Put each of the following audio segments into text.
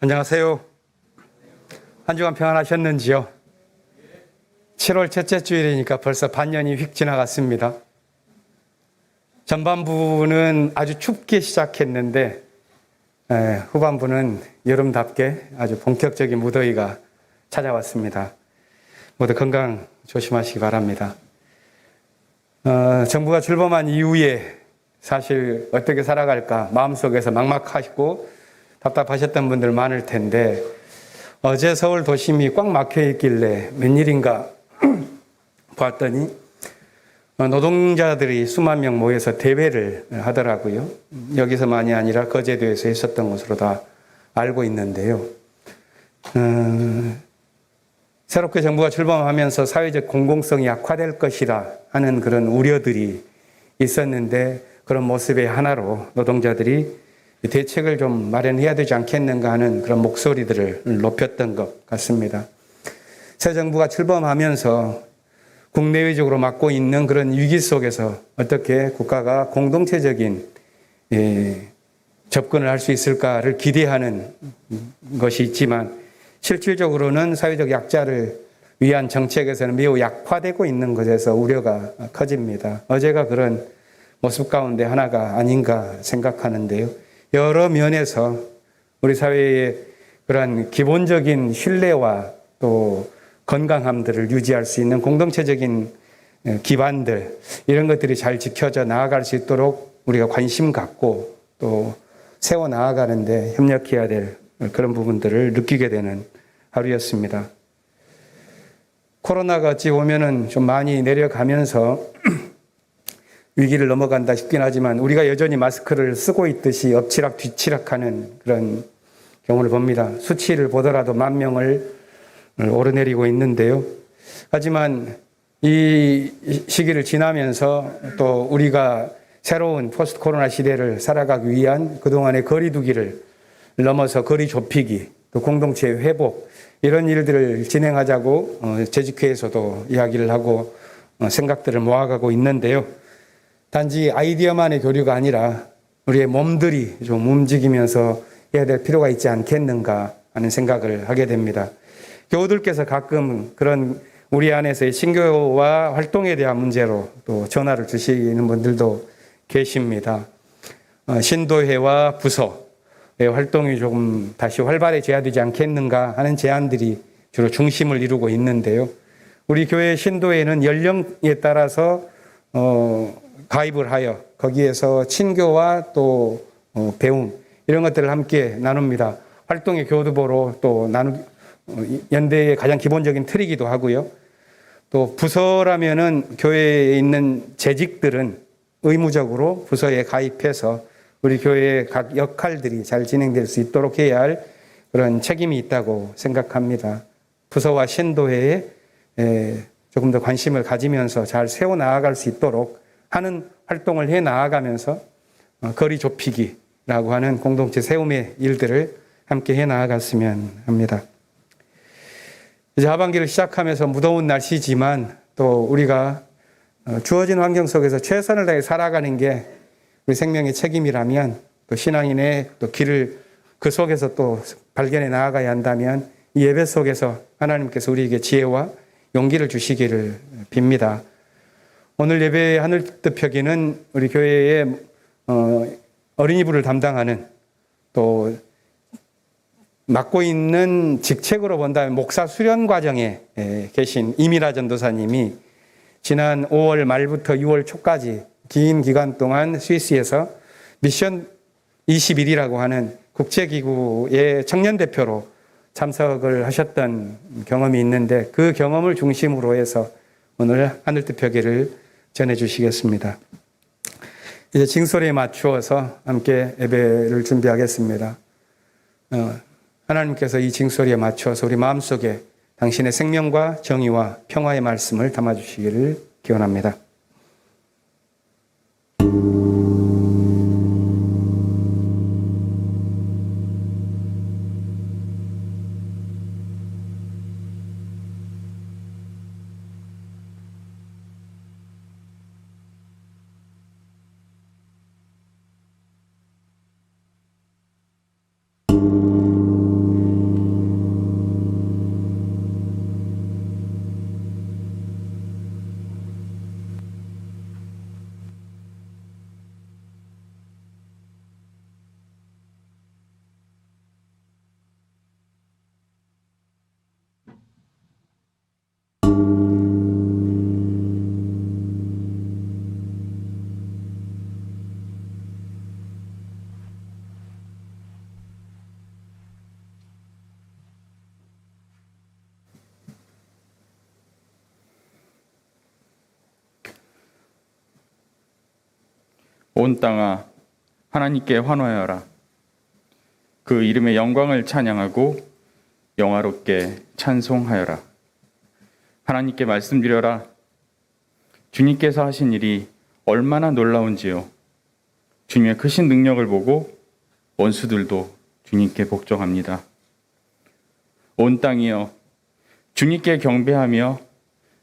안녕하세요. 한 주간 평안하셨는지요? 7월 첫째 주일이니까 벌써 반년이 휙 지나갔습니다. 전반부는 아주 춥게 시작했는데 후반부는 여름답게 아주 본격적인 무더위가 찾아왔습니다. 모두 건강 조심하시기 바랍니다. 정부가 출범한 이후에 사실 어떻게 살아갈까 마음속에서 막막하시고 답답하셨던 분들 많을 텐데 어제 서울 도심이 꽉 막혀 있길래 웬일인가 봤더니 노동자들이 수만 명 모여서 대회를 하더라고요. 여기서만이 아니라 거제도에서 있었던 것으로 다 알고 있는데요. 새롭게 정부가 출범하면서 사회적 공공성이 약화될 것이라 하는 그런 우려들이 있었는데 그런 모습의 하나로 노동자들이 대책을 좀 마련해야 되지 않겠는가 하는 그런 목소리들을 높였던 것 같습니다. 새 정부가 출범하면서 국내외적으로 맡고 있는 그런 위기 속에서 어떻게 국가가 공동체적인 접근을 할 수 있을까를 기대하는 것이 있지만 실질적으로는 사회적 약자를 위한 정책에서는 매우 약화되고 있는 것에서 우려가 커집니다. 어제가 그런 모습 가운데 하나가 아닌가 생각하는데요. 여러 면에서 우리 사회의 그러한 기본적인 신뢰와 또 건강함들을 유지할 수 있는 공동체적인 기반들 이런 것들이 잘 지켜져 나아갈 수 있도록 우리가 관심 갖고 또 세워 나아가는데 협력해야 될 그런 부분들을 느끼게 되는 하루였습니다. 코로나가 어찌 보면은 좀 많이 내려가면서 위기를 넘어간다 싶긴 하지만 우리가 여전히 마스크를 쓰고 있듯이 엎치락 뒤치락하는 그런 경우를 봅니다. 수치를 보더라도 10,000명을 오르내리고 있는데요. 하지만 이 시기를 지나면서 또 우리가 새로운 포스트 코로나 시대를 살아가기 위한 그동안의 거리 두기를 넘어서 거리 좁히기, 또 공동체 회복 이런 일들을 진행하자고 재직회에서도 이야기를 하고 생각들을 모아가고 있는데요. 단지 아이디어만의 교류가 아니라 우리의 몸들이 좀 움직이면서 해야 될 필요가 있지 않겠는가 하는 생각을 하게 됩니다. 교우들께서 가끔 그런 우리 안에서의 신교와 활동에 대한 문제로 또 전화를 주시는 분들도 계십니다. 신도회와 부서의 활동이 조금 다시 활발해져야 되지 않겠는가 하는 제안들이 주로 중심을 이루고 있는데요. 우리 교회 신도회는 연령에 따라서 가입을 하여 거기에서 친교와 또 배움 이런 것들을 함께 나눕니다. 활동의 교두보로 또 연대의 가장 기본적인 틀이기도 하고요. 또 부서라면은 교회에 있는 재직들은 의무적으로 부서에 가입해서 우리 교회의 각 역할들이 잘 진행될 수 있도록 해야 할 그런 책임이 있다고 생각합니다. 부서와 신도회에 조금 더 관심을 가지면서 잘 세워 나아갈 수 있도록 하는 활동을 해 나아가면서 거리 좁히기라고 하는 공동체 세움의 일들을 함께 해 나아갔으면 합니다. 이제 하반기를 시작하면서 무더운 날씨지만 또 우리가 주어진 환경 속에서 최선을 다해 살아가는 게 우리 생명의 책임이라면 또 신앙인의 또 길을 그 속에서 또 발견해 나아가야 한다면 이 예배 속에서 하나님께서 우리에게 지혜와 용기를 주시기를 빕니다. 오늘 예배 하늘뜻 펴기는 우리 교회의 어린이부를 담당하는 또 맡고 있는 직책으로 본다면 목사 수련 과정에 계신 이미라 전도사님이 지난 5월 말부터 6월 초까지 긴 기간 동안 스위스에서 미션 21이라고 하는 국제기구의 청년 대표로 참석을 하셨던 경험이 있는데 그 경험을 중심으로 해서 오늘 하늘뜻 펴기를 전해주시겠습니다. 이제 징소리에 맞추어서 함께 예배를 준비하겠습니다. 하나님께서 이 징소리에 맞추어서 우리 마음속에 당신의 생명과 정의와 평화의 말씀을 담아주시기를 기원합니다. 온 땅아 하나님께 환호하여라. 그 이름의 영광을 찬양하고 영화롭게 찬송하여라. 하나님께 말씀드려라. 주님께서 하신 일이 얼마나 놀라운지요. 주님의 크신 능력을 보고 원수들도 주님께 복종합니다. 온 땅이여 주님께 경배하며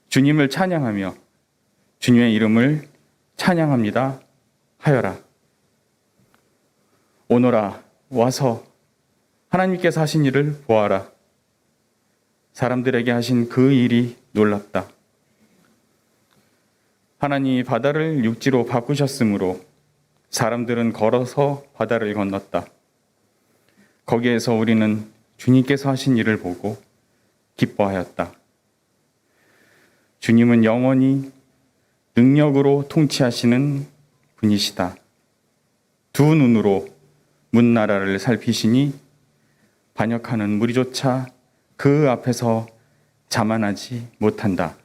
주님을 찬양하며 주님의 이름을 찬양합니다 하여라. 오너라 와서 하나님께서 하신 일을 보아라. 사람들에게 하신 그 일이 놀랍다. 하나님이 바다를 육지로 바꾸셨으므로 사람들은 걸어서 바다를 건넜다. 거기에서 우리는 주님께서 하신 일을 보고 기뻐하였다. 주님은 영원히 능력으로 통치하시는 분이시다. 두 눈으로 문나라를 살피시니 반역하는 무리조차 그 앞에서 자만하지 못한다.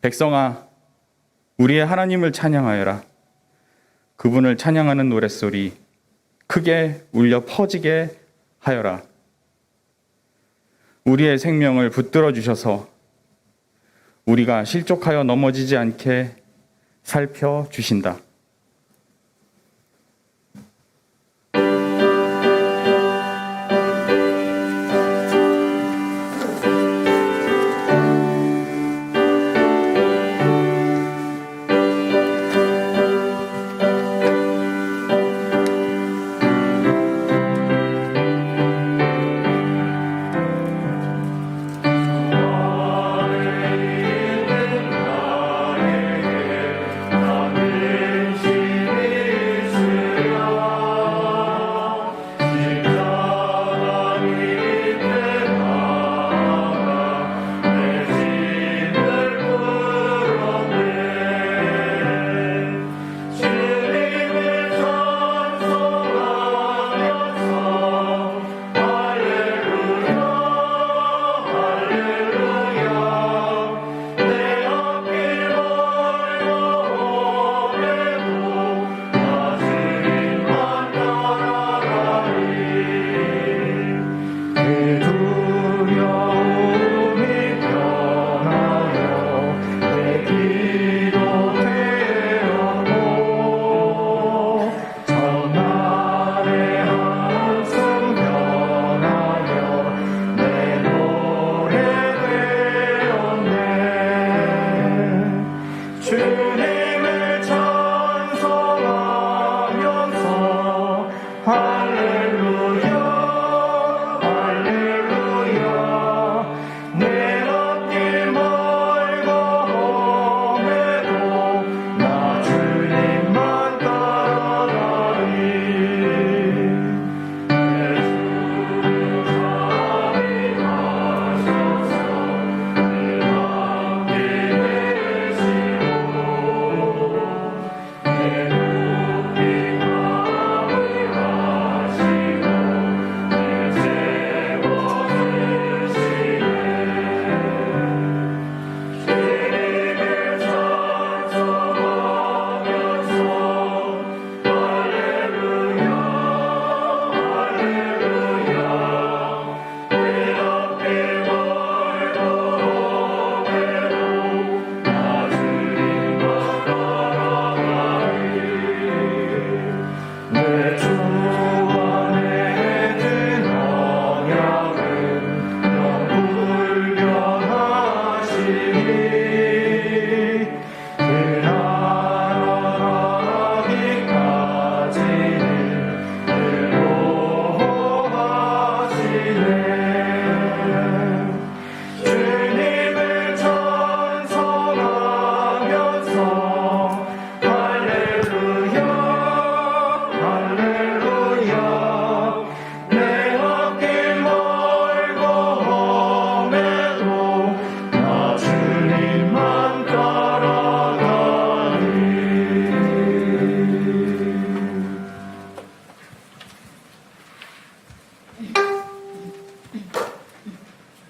백성아, 우리의 하나님을 찬양하여라. 그분을 찬양하는 노랫소리 크게 울려 퍼지게 하여라. 우리의 생명을 붙들어 주셔서 우리가 실족하여 넘어지지 않게 살펴주신다.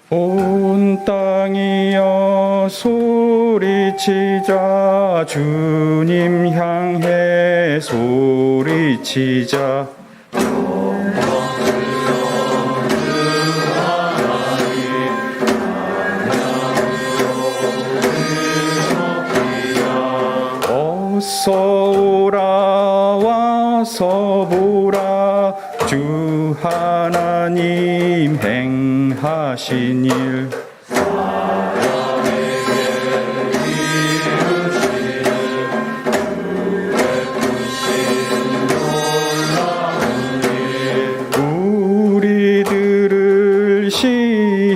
온 땅이여 소리치자 주님 향해 함께 소리치자. 어서 오라 와서 보라 주 하나님 행하신 일. 우리들을 시험하고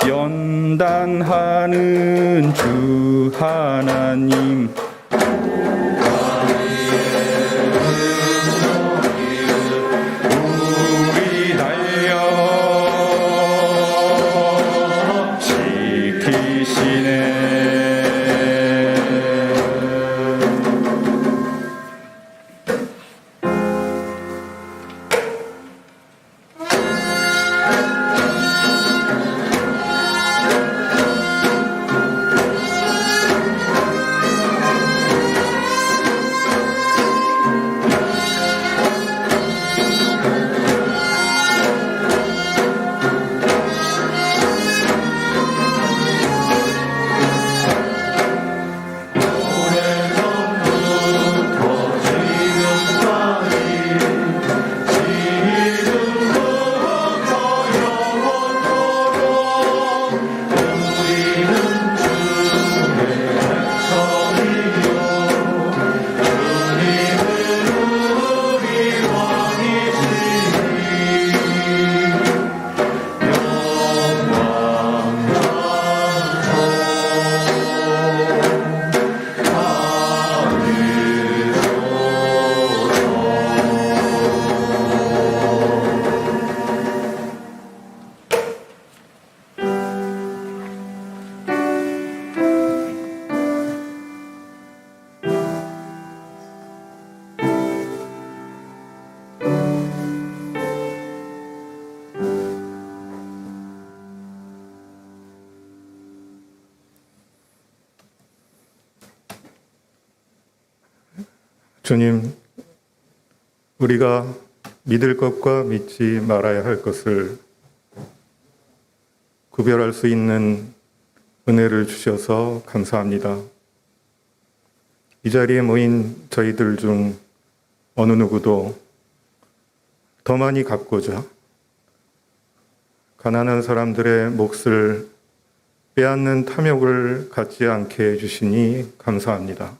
연단하는 주 하나님. 우리 달려 지키시네. 주님, 우리가 믿을 것과 믿지 말아야 할 것을 구별할 수 있는 은혜를 주셔서 감사합니다. 이 자리에 모인 저희들 중 어느 누구도 더 많이 갖고자 가난한 사람들의 몫을 빼앗는 탐욕을 갖지 않게 해주시니 감사합니다.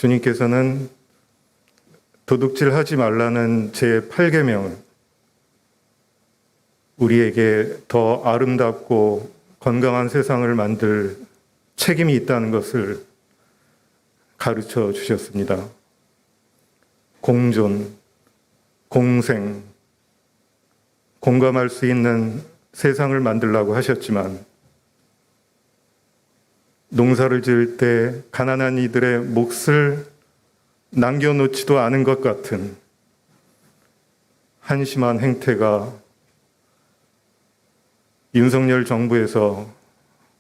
주님께서는 도둑질하지 말라는 제8계명을 우리에게 더 아름답고 건강한 세상을 만들 책임이 있다는 것을 가르쳐 주셨습니다. 공존, 공생, 공감할 수 있는 세상을 만들라고 하셨지만 농사를 지을 때 가난한 이들의 몫을 남겨놓지도 않은 것 같은 한심한 행태가 윤석열 정부에서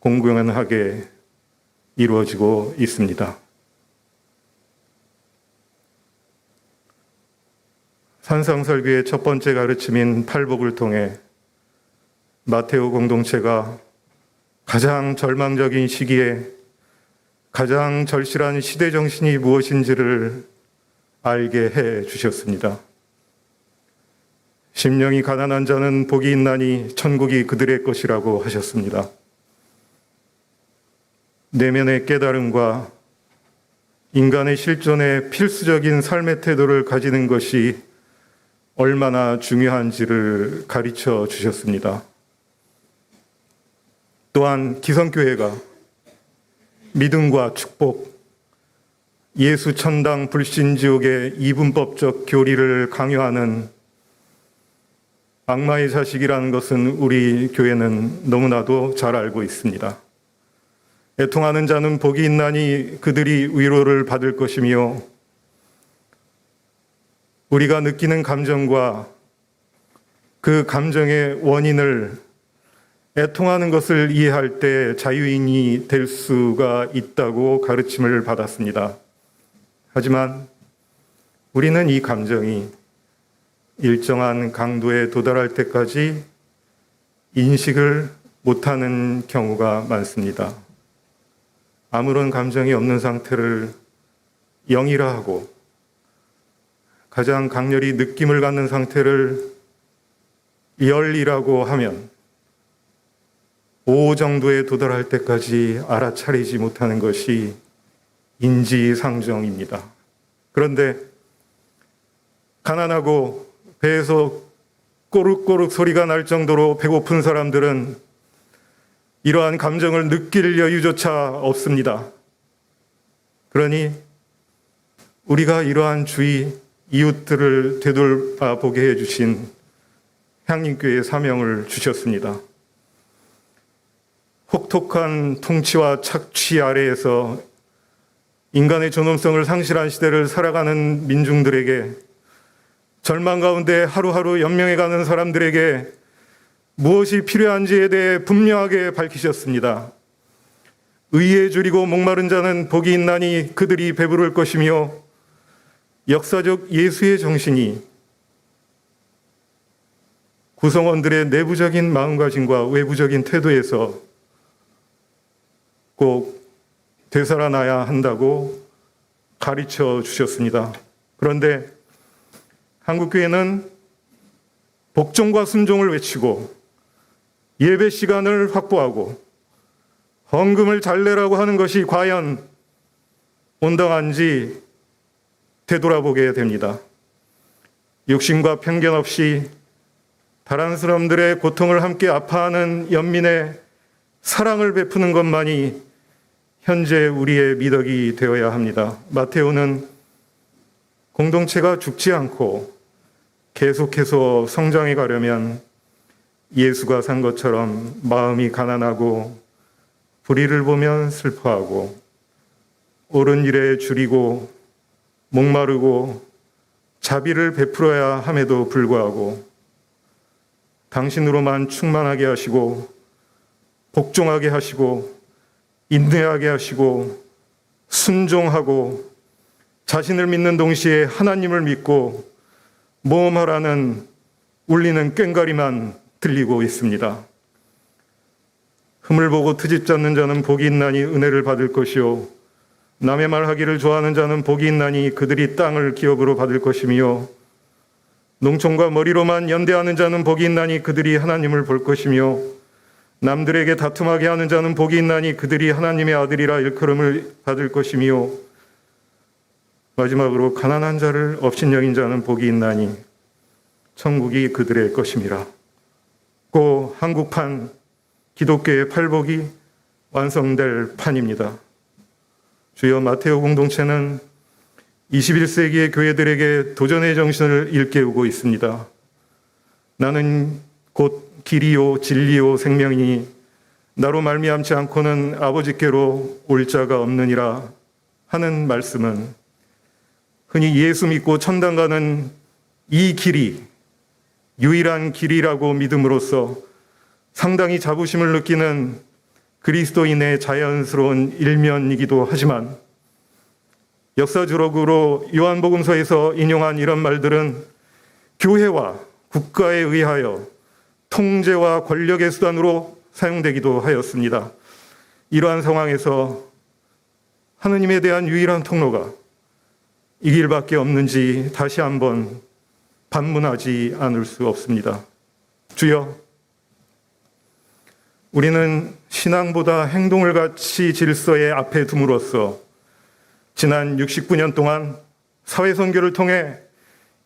공공연하게 이루어지고 있습니다. 산상설교의 첫 번째 가르침인 팔복을 통해 마테오 공동체가 가장 절망적인 시기에 가장 절실한 시대 정신이 무엇인지를 알게 해 주셨습니다. 심령이 가난한 자는 복이 있나니 천국이 그들의 것이라고 하셨습니다. 내면의 깨달음과 인간의 실존에 필수적인 삶의 태도를 가지는 것이 얼마나 중요한지를 가르쳐 주셨습니다. 또한 기성교회가 믿음과 축복, 예수 천당 불신지옥의 이분법적 교리를 강요하는 악마의 자식이라는 것은 우리 교회는 너무나도 잘 알고 있습니다. 애통하는 자는 복이 있나니 그들이 위로를 받을 것이며 우리가 느끼는 감정과 그 감정의 원인을 애통하는 것을 이해할 때 자유인이 될 수가 있다고 가르침을 받았습니다. 하지만 우리는 이 감정이 일정한 강도에 도달할 때까지 인식을 못하는 경우가 많습니다. 아무런 감정이 없는 상태를 영이라 하고 가장 강렬히 느낌을 갖는 상태를 열이라고 하면 오 정도에 도달할 때까지 알아차리지 못하는 것이 인지상정입니다. 그런데 가난하고 배에서 꼬르꼬르 소리가 날 정도로 배고픈 사람들은 이러한 감정을 느낄 여유조차 없습니다. 그러니 우리가 이러한 주위 이웃들을 되돌아보게 해주신 향림교회의 사명을 주셨습니다. 혹독한 통치와 착취 아래에서 인간의 존엄성을 상실한 시대를 살아가는 민중들에게, 절망 가운데 하루하루 연명해가는 사람들에게 무엇이 필요한지에 대해 분명하게 밝히셨습니다. 의에 줄이고 목마른 자는 복이 있나니 그들이 배부를 것이며, 역사적 예수의 정신이 구성원들의 내부적인 마음가짐과 외부적인 태도에서 꼭 되살아나야 한다고 가르쳐 주셨습니다. 그런데 한국교회는 복종과 순종을 외치고 예배 시간을 확보하고 헌금을 잘 내라고 하는 것이 과연 온당한지 되돌아보게 됩니다. 욕심과 편견 없이 다른 사람들의 고통을 함께 아파하는 연민의 사랑을 베푸는 것만이 현재 우리의 미덕이 되어야 합니다. 마테오는 공동체가 죽지 않고 계속해서 성장해 가려면 예수가 산 것처럼 마음이 가난하고 불의를 보면 슬퍼하고 옳은 일에 줄이고 목마르고 자비를 베풀어야 함에도 불구하고 당신으로만 충만하게 하시고 복종하게 하시고 인내하게 하시고 순종하고 자신을 믿는 동시에 하나님을 믿고 모험하라는 울리는 꽹과리만 들리고 있습니다. 흠을 보고 트집 잡는 자는 복이 있나니 은혜를 받을 것이요 남의 말하기를 좋아하는 자는 복이 있나니 그들이 땅을 기업으로 받을 것이며 농촌과 머리로만 연대하는 자는 복이 있나니 그들이 하나님을 볼 것이며 남들에게 다툼하게 하는 자는 복이 있나니 그들이 하나님의 아들이라 일컬음을 받을 것이며 마지막으로 가난한 자를 업신여긴 자는 복이 있나니 천국이 그들의 것임이라. 고 한국판 기독교의 팔복이 완성될 판입니다. 주여, 마테오 공동체는 21세기의 교회들에게 도전의 정신을 일깨우고 있습니다. 나는 곧 길이요 진리요 생명이니 나로 말미암지 않고는 아버지께로 올 자가 없느니라 하는 말씀은 흔히 예수 믿고 천당 가는 이 길이 유일한 길이라고 믿음으로써 상당히 자부심을 느끼는 그리스도인의 자연스러운 일면이기도 하지만 역사적으로 요한복음서에서 인용한 이런 말들은 교회와 국가에 의하여 통제와 권력의 수단으로 사용되기도 하였습니다. 이러한 상황에서 하느님에 대한 유일한 통로가 이 길밖에 없는지 다시 한번 반문하지 않을 수 없습니다. 주여, 우리는 신앙보다 행동을 가치 질서의 앞에 둠으로써 지난 69년 동안 사회선교를 통해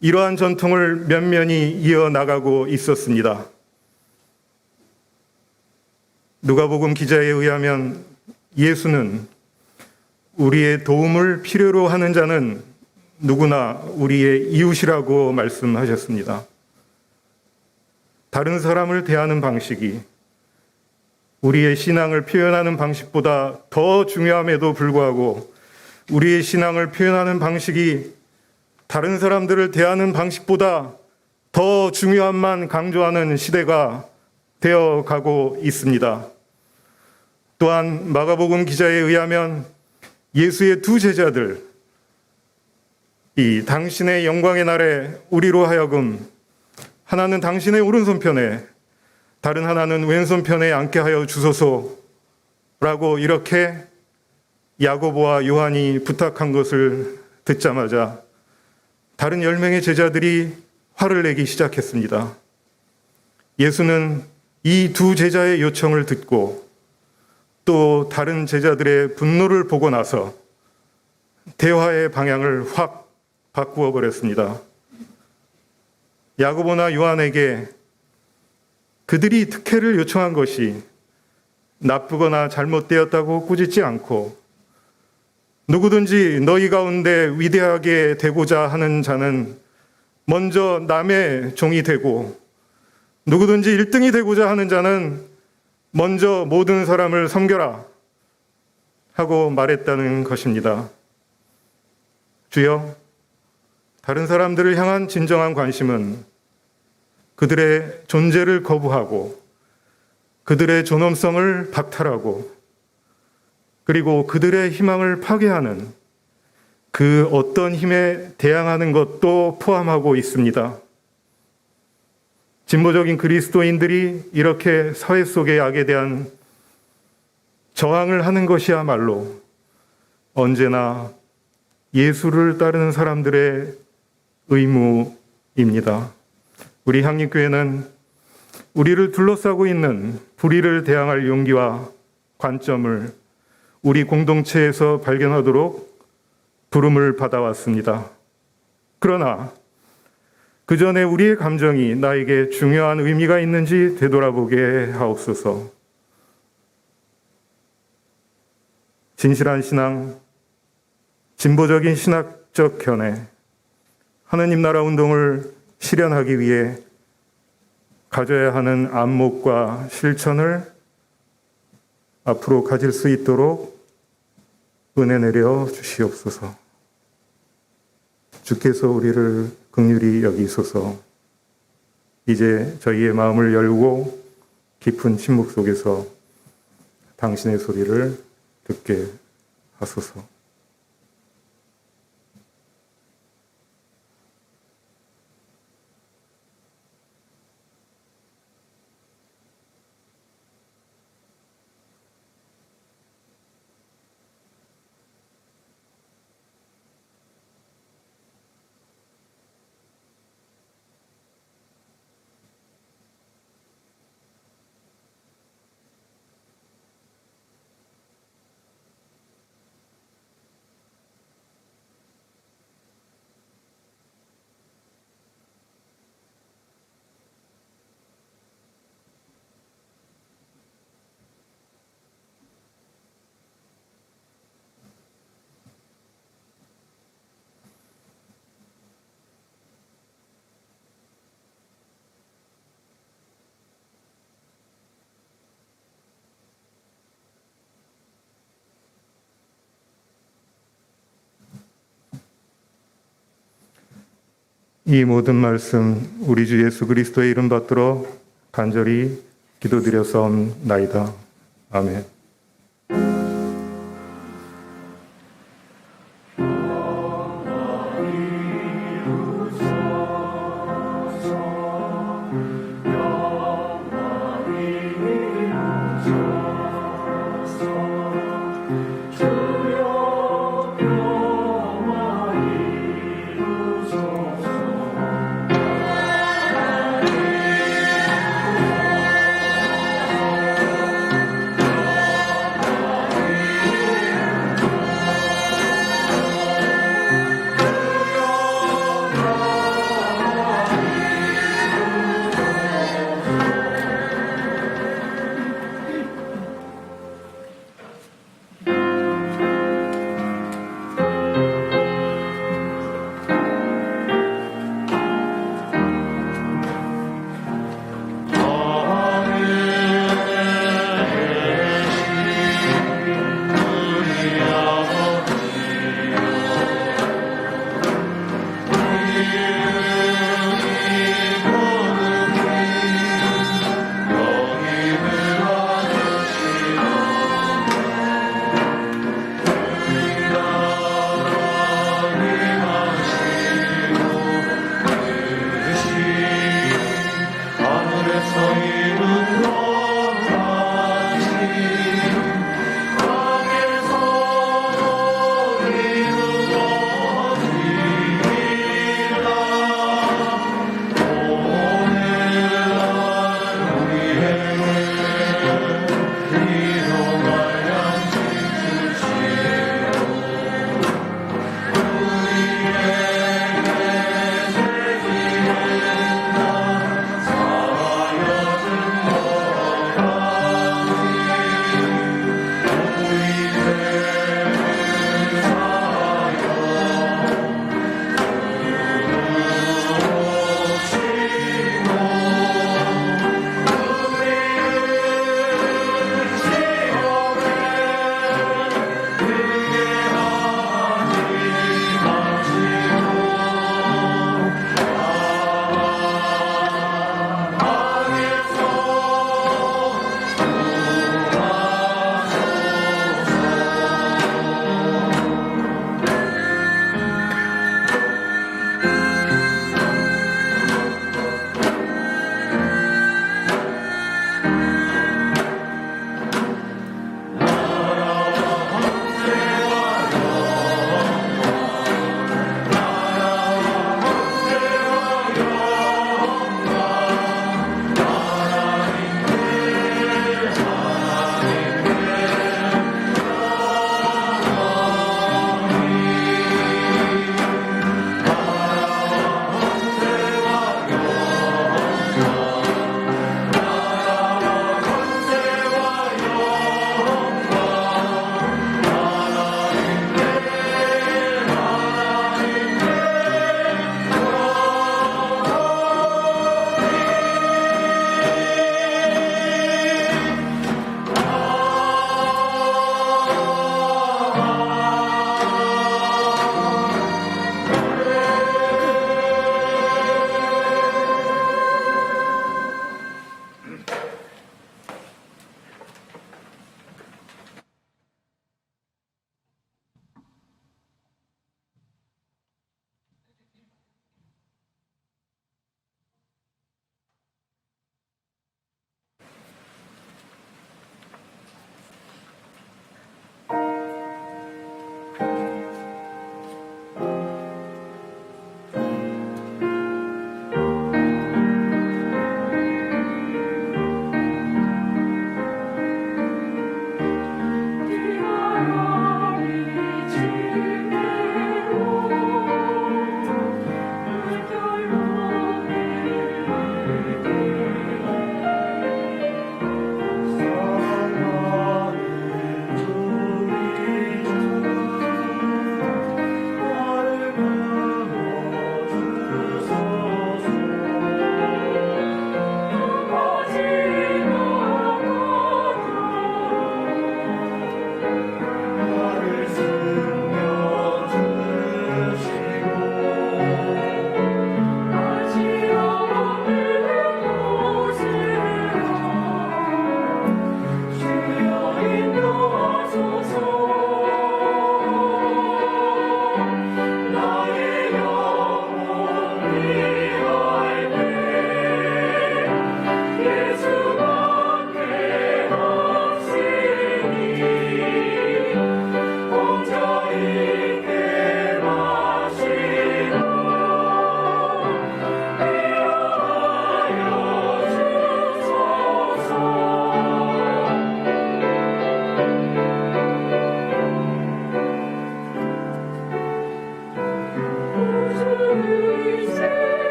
이러한 전통을 면면히 이어나가고 있었습니다. 누가복음 기자에 의하면 예수는 우리의 도움을 필요로 하는 자는 누구나 우리의 이웃이라고 말씀하셨습니다. 다른 사람을 대하는 방식이 우리의 신앙을 표현하는 방식보다 더 중요함에도 불구하고 우리의 신앙을 표현하는 방식이 다른 사람들을 대하는 방식보다 더 중요함만 강조하는 시대가 되어 가고 있습니다. 또한 마가복음 기자에 의하면 예수의 두 제자들, 이 당신의 영광의 날에 우리로 하여금 하나는 당신의 오른손편에 다른 하나는 왼손편에 앉게 하여 주소서라고 이렇게 야고보와 요한이 부탁한 것을 듣자마자 다른 10명의 제자들이 화를 내기 시작했습니다. 예수는 이 두 제자의 요청을 듣고 또 다른 제자들의 분노를 보고 나서 대화의 방향을 확 바꾸어 버렸습니다. 야고보나 요한에게 그들이 특혜를 요청한 것이 나쁘거나 잘못되었다고 꾸짖지 않고 누구든지 너희 가운데 위대하게 되고자 하는 자는 먼저 남의 종이 되고 누구든지 1등이 되고자 하는 자는 먼저 모든 사람을 섬겨라 하고 말했다는 것입니다. 주여, 다른 사람들을 향한 진정한 관심은 그들의 존재를 거부하고 그들의 존엄성을 박탈하고 그리고 그들의 희망을 파괴하는 그 어떤 힘에 대항하는 것도 포함하고 있습니다. 진보적인 그리스도인들이 이렇게 사회 속의 악에 대한 저항을 하는 것이야말로 언제나 예수를 따르는 사람들의 의무입니다. 우리 향림교회는 우리를 둘러싸고 있는 불의를 대항할 용기와 관점을 우리 공동체에서 발견하도록 부름을 받아왔습니다. 그러나 그 전에 우리의 감정이 나에게 중요한 의미가 있는지 되돌아보게 하옵소서. 진실한 신앙, 진보적인 신학적 견해, 하느님 나라 운동을 실현하기 위해 가져야 하는 안목과 실천을 앞으로 가질 수 있도록 은혜 내려 주시옵소서. 주께서 우리를 긍휼히 여기소서. 이제 저희의 마음을 열고 깊은 침묵 속에서 당신의 소리를 듣게 하소서. 이 모든 말씀 우리 주 예수 그리스도의 이름 받들어 간절히 기도드렸사옵나이다. 아멘.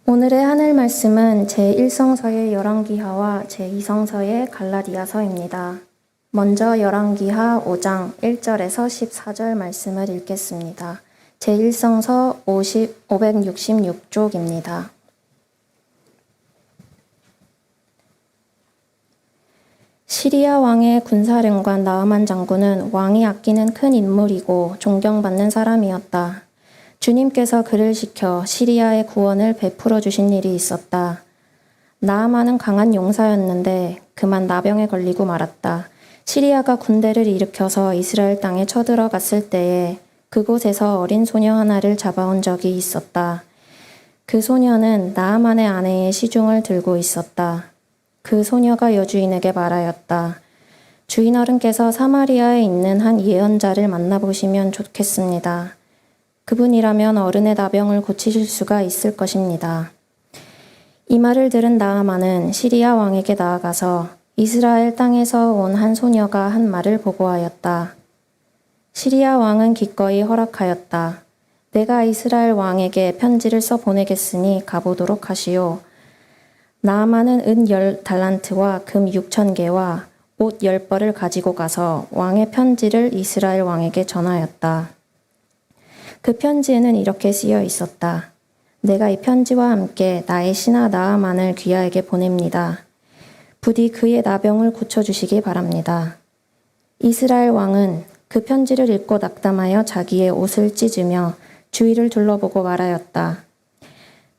오늘의 하늘 말씀은 제1성서의 열왕기하와 제2성서의 갈라디아서입니다. 먼저 열왕기하 5장 1절에서 14절 말씀을 읽겠습니다. 제1성서 566쪽입니다. 시리아 왕의 군사령관 나아만 장군은 왕이 아끼는 큰 인물이고 존경받는 사람이었다. 주님께서 그를 시켜 시리아의 구원을 베풀어 주신 일이 있었다. 나아만은 강한 용사였는데 그만 나병에 걸리고 말았다. 시리아가 군대를 일으켜서 이스라엘 땅에 쳐들어갔을 때에 그곳에서 어린 소녀 하나를 잡아온 적이 있었다. 그 소녀는 나아만의 아내의 시중을 들고 있었다. 그 소녀가 여주인에게 말하였다. 주인 어른께서 사마리아에 있는 한 예언자를 만나보시면 좋겠습니다. 그분이라면 어른의 나병을 고치실 수가 있을 것입니다. 이 말을 들은 나아만은 시리아 왕에게 나아가서 이스라엘 땅에서 온 한 소녀가 한 말을 보고하였다. 시리아 왕은 기꺼이 허락하였다. 내가 이스라엘 왕에게 편지를 써 보내겠으니 가보도록 하시오. 나아만은 은 10달란트와 금 6,000개와 옷 10벌을 가지고 가서 왕의 편지를 이스라엘 왕에게 전하였다. 그 편지에는 이렇게 쓰여 있었다. 내가 이 편지와 함께 나의 신하 나아만을 귀하에게 보냅니다. 부디 그의 나병을 고쳐주시기 바랍니다. 이스라엘 왕은 그 편지를 읽고 낙담하여 자기의 옷을 찢으며 주위를 둘러보고 말하였다.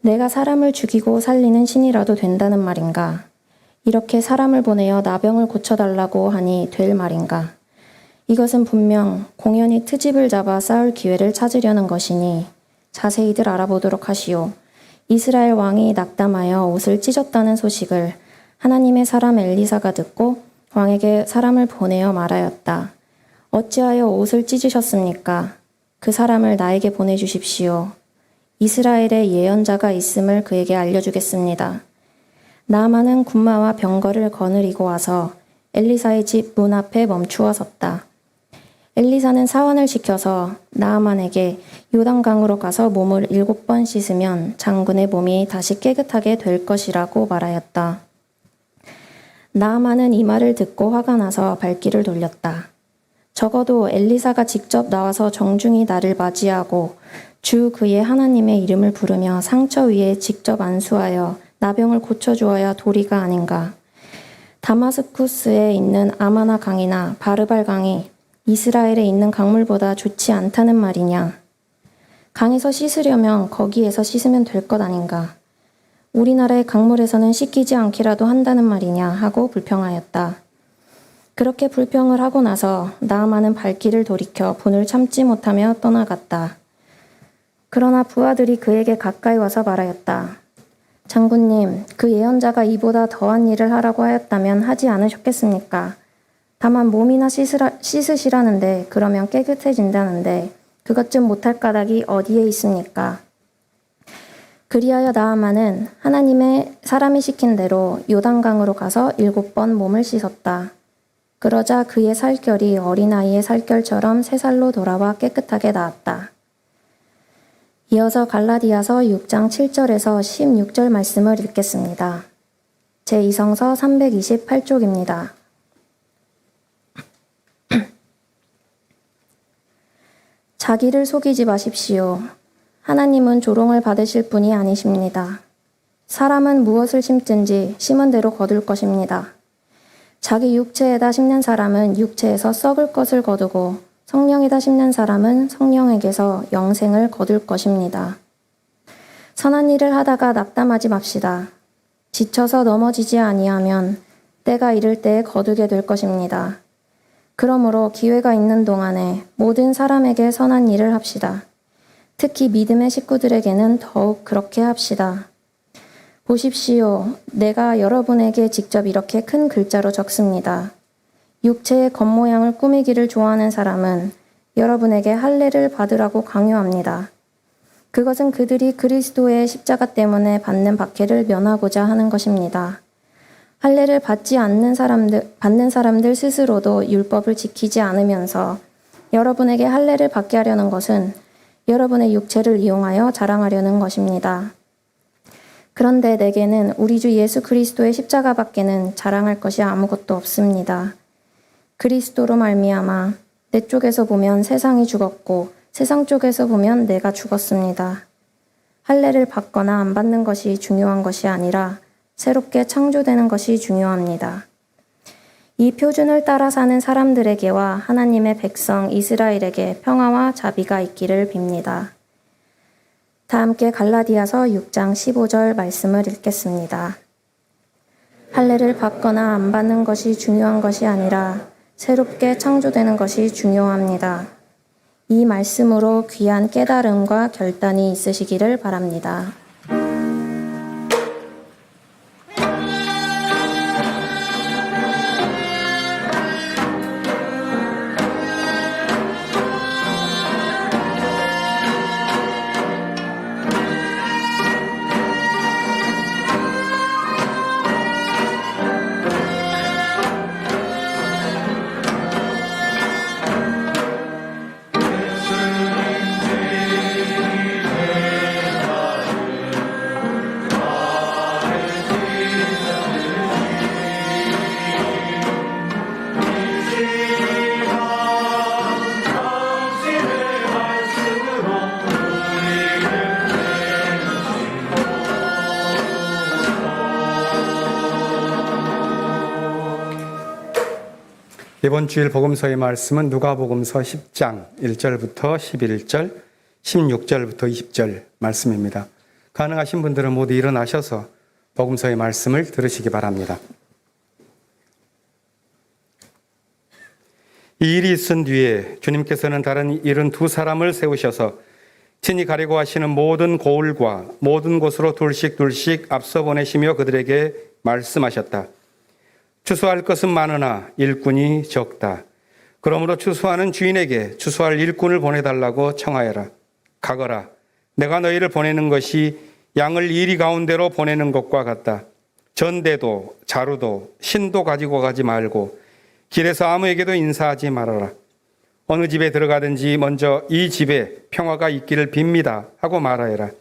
내가 사람을 죽이고 살리는 신이라도 된다는 말인가? 이렇게 사람을 보내어 나병을 고쳐달라고 하니 될 말인가? 이것은 분명 공연히 트집을 잡아 싸울 기회를 찾으려는 것이니 자세히들 알아보도록 하시오. 이스라엘 왕이 낙담하여 옷을 찢었다는 소식을 하나님의 사람 엘리사가 듣고 왕에게 사람을 보내어 말하였다. 어찌하여 옷을 찢으셨습니까? 그 사람을 나에게 보내주십시오. 이스라엘에 예언자가 있음을 그에게 알려주겠습니다. 나아만은 군마와 병거를 거느리고 와서 엘리사의 집 문 앞에 멈추어 섰다. 엘리사는 사원을 시켜서 나아만에게 요단강으로 가서 몸을 7번 씻으면 장군의 몸이 다시 깨끗하게 될 것이라고 말하였다. 나아만은 이 말을 듣고 화가 나서 발길을 돌렸다. 적어도 엘리사가 직접 나와서 정중히 나를 맞이하고 주 그의 하나님의 이름을 부르며 상처 위에 직접 안수하여 나병을 고쳐주어야 도리가 아닌가. 다마스쿠스에 있는 아마나 강이나 바르발 강이 이스라엘에 있는 강물보다 좋지 않다는 말이냐. 강에서 씻으려면 거기에서 씻으면 될 것 아닌가. 우리나라의 강물에서는 씻기지 않기라도 한다는 말이냐 하고 불평하였다. 그렇게 불평을 하고 나서 나아만은 발길을 돌이켜 분을 참지 못하며 떠나갔다. 그러나 부하들이 그에게 가까이 와서 말하였다. 장군님, 그 예언자가 이보다 더한 일을 하라고 하였다면 하지 않으셨겠습니까? 다만 몸이나 씻으시라는데 그러면 깨끗해진다는데 그것 좀 못할 까닭이 어디에 있습니까? 그리하여 나아만은 하나님의 사람이 시킨 대로 요단강으로 가서 7번 몸을 씻었다. 그러자 그의 살결이 어린아이의 살결처럼 새살로 돌아와 깨끗하게 나았다. 이어서 갈라디아서 6장 7절에서 16절 말씀을 읽겠습니다. 제2성서 328쪽입니다. 자기를 속이지 마십시오. 하나님은 조롱을 받으실 분이 아니십니다. 사람은 무엇을 심든지 심은 대로 거둘 것입니다. 자기 육체에다 심는 사람은 육체에서 썩을 것을 거두고 성령에다 심는 사람은 성령에게서 영생을 거둘 것입니다. 선한 일을 하다가 낙담하지 맙시다. 지쳐서 넘어지지 아니하면 때가 이를 때에 거두게 될 것입니다. 그러므로 기회가 있는 동안에 모든 사람에게 선한 일을 합시다. 특히 믿음의 식구들에게는 더욱 그렇게 합시다. 보십시오. 내가 여러분에게 직접 이렇게 큰 글자로 적습니다. 육체의 겉모양을 꾸미기를 좋아하는 사람은 여러분에게 할례를 받으라고 강요합니다. 그것은 그들이 그리스도의 십자가 때문에 받는 박해를 면하고자 하는 것입니다. 할례를 받는 사람들 스스로도 율법을 지키지 않으면서 여러분에게 할례를 받게 하려는 것은 여러분의 육체를 이용하여 자랑하려는 것입니다. 그런데 내게는 우리 주 예수 그리스도의 십자가밖에는 자랑할 것이 아무것도 없습니다. 그리스도로 말미암아 내 쪽에서 보면 세상이 죽었고 세상 쪽에서 보면 내가 죽었습니다. 할례를 받거나 안 받는 것이 중요한 것이 아니라 새롭게 창조되는 것이 중요합니다. 이 표준을 따라 사는 사람들에게와 하나님의 백성 이스라엘에게 평화와 자비가 있기를 빕니다. 다 함께 갈라디아서 6장 15절 말씀을 읽겠습니다. 할례를 받거나 안 받는 것이 중요한 것이 아니라 새롭게 창조되는 것이 중요합니다. 이 말씀으로 귀한 깨달음과 결단이 있으시기를 바랍니다. 이번 주일 복음서의 말씀은 누가복음서 10장 1절부터 11절, 16절부터 20절 말씀입니다. 가능하신 분들은 모두 일어나셔서 복음서의 말씀을 들으시기 바랍니다. 이 일이 있은 뒤에 주님께서는 다른 72사람을 세우셔서 친히 가려고 하시는 모든 고을과 모든 곳으로 둘씩 앞서 보내시며 그들에게 말씀하셨다. 추수할 것은 많으나 일꾼이 적다. 그러므로 추수하는 주인에게 추수할 일꾼을 보내달라고 청하여라. 가거라. 내가 너희를 보내는 것이 양을 이리 가운데로 보내는 것과 같다. 전대도 자루도 신도 가지고 가지 말고 길에서 아무에게도 인사하지 말아라. 어느 집에 들어가든지 먼저 이 집에 평화가 있기를 빕니다 하고 말하여라.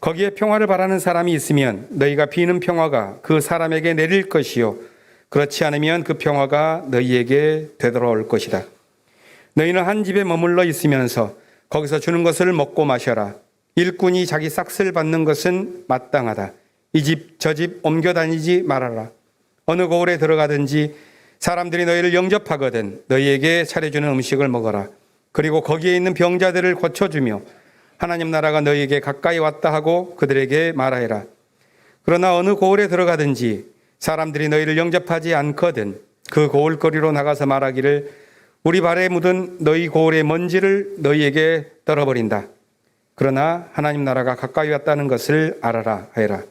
거기에 평화를 바라는 사람이 있으면 너희가 비는 평화가 그 사람에게 내릴 것이요 그렇지 않으면 그 평화가 너희에게 되돌아올 것이다. 너희는 한 집에 머물러 있으면서 거기서 주는 것을 먹고 마셔라. 일꾼이 자기 싹을 받는 것은 마땅하다. 이 집 저 집 옮겨 다니지 말아라. 어느 고을에 들어가든지 사람들이 너희를 영접하거든 너희에게 차려주는 음식을 먹어라. 그리고 거기에 있는 병자들을 고쳐주며 하나님 나라가 너희에게 가까이 왔다 하고 그들에게 말하여라. 그러나 어느 고을에 들어가든지 사람들이 너희를 영접하지 않거든 그 고을거리로 나가서 말하기를 우리 발에 묻은 너희 고을의 먼지를 너희에게 떨어버린다. 그러나 하나님 나라가 가까이 왔다는 것을 알아라 하여라.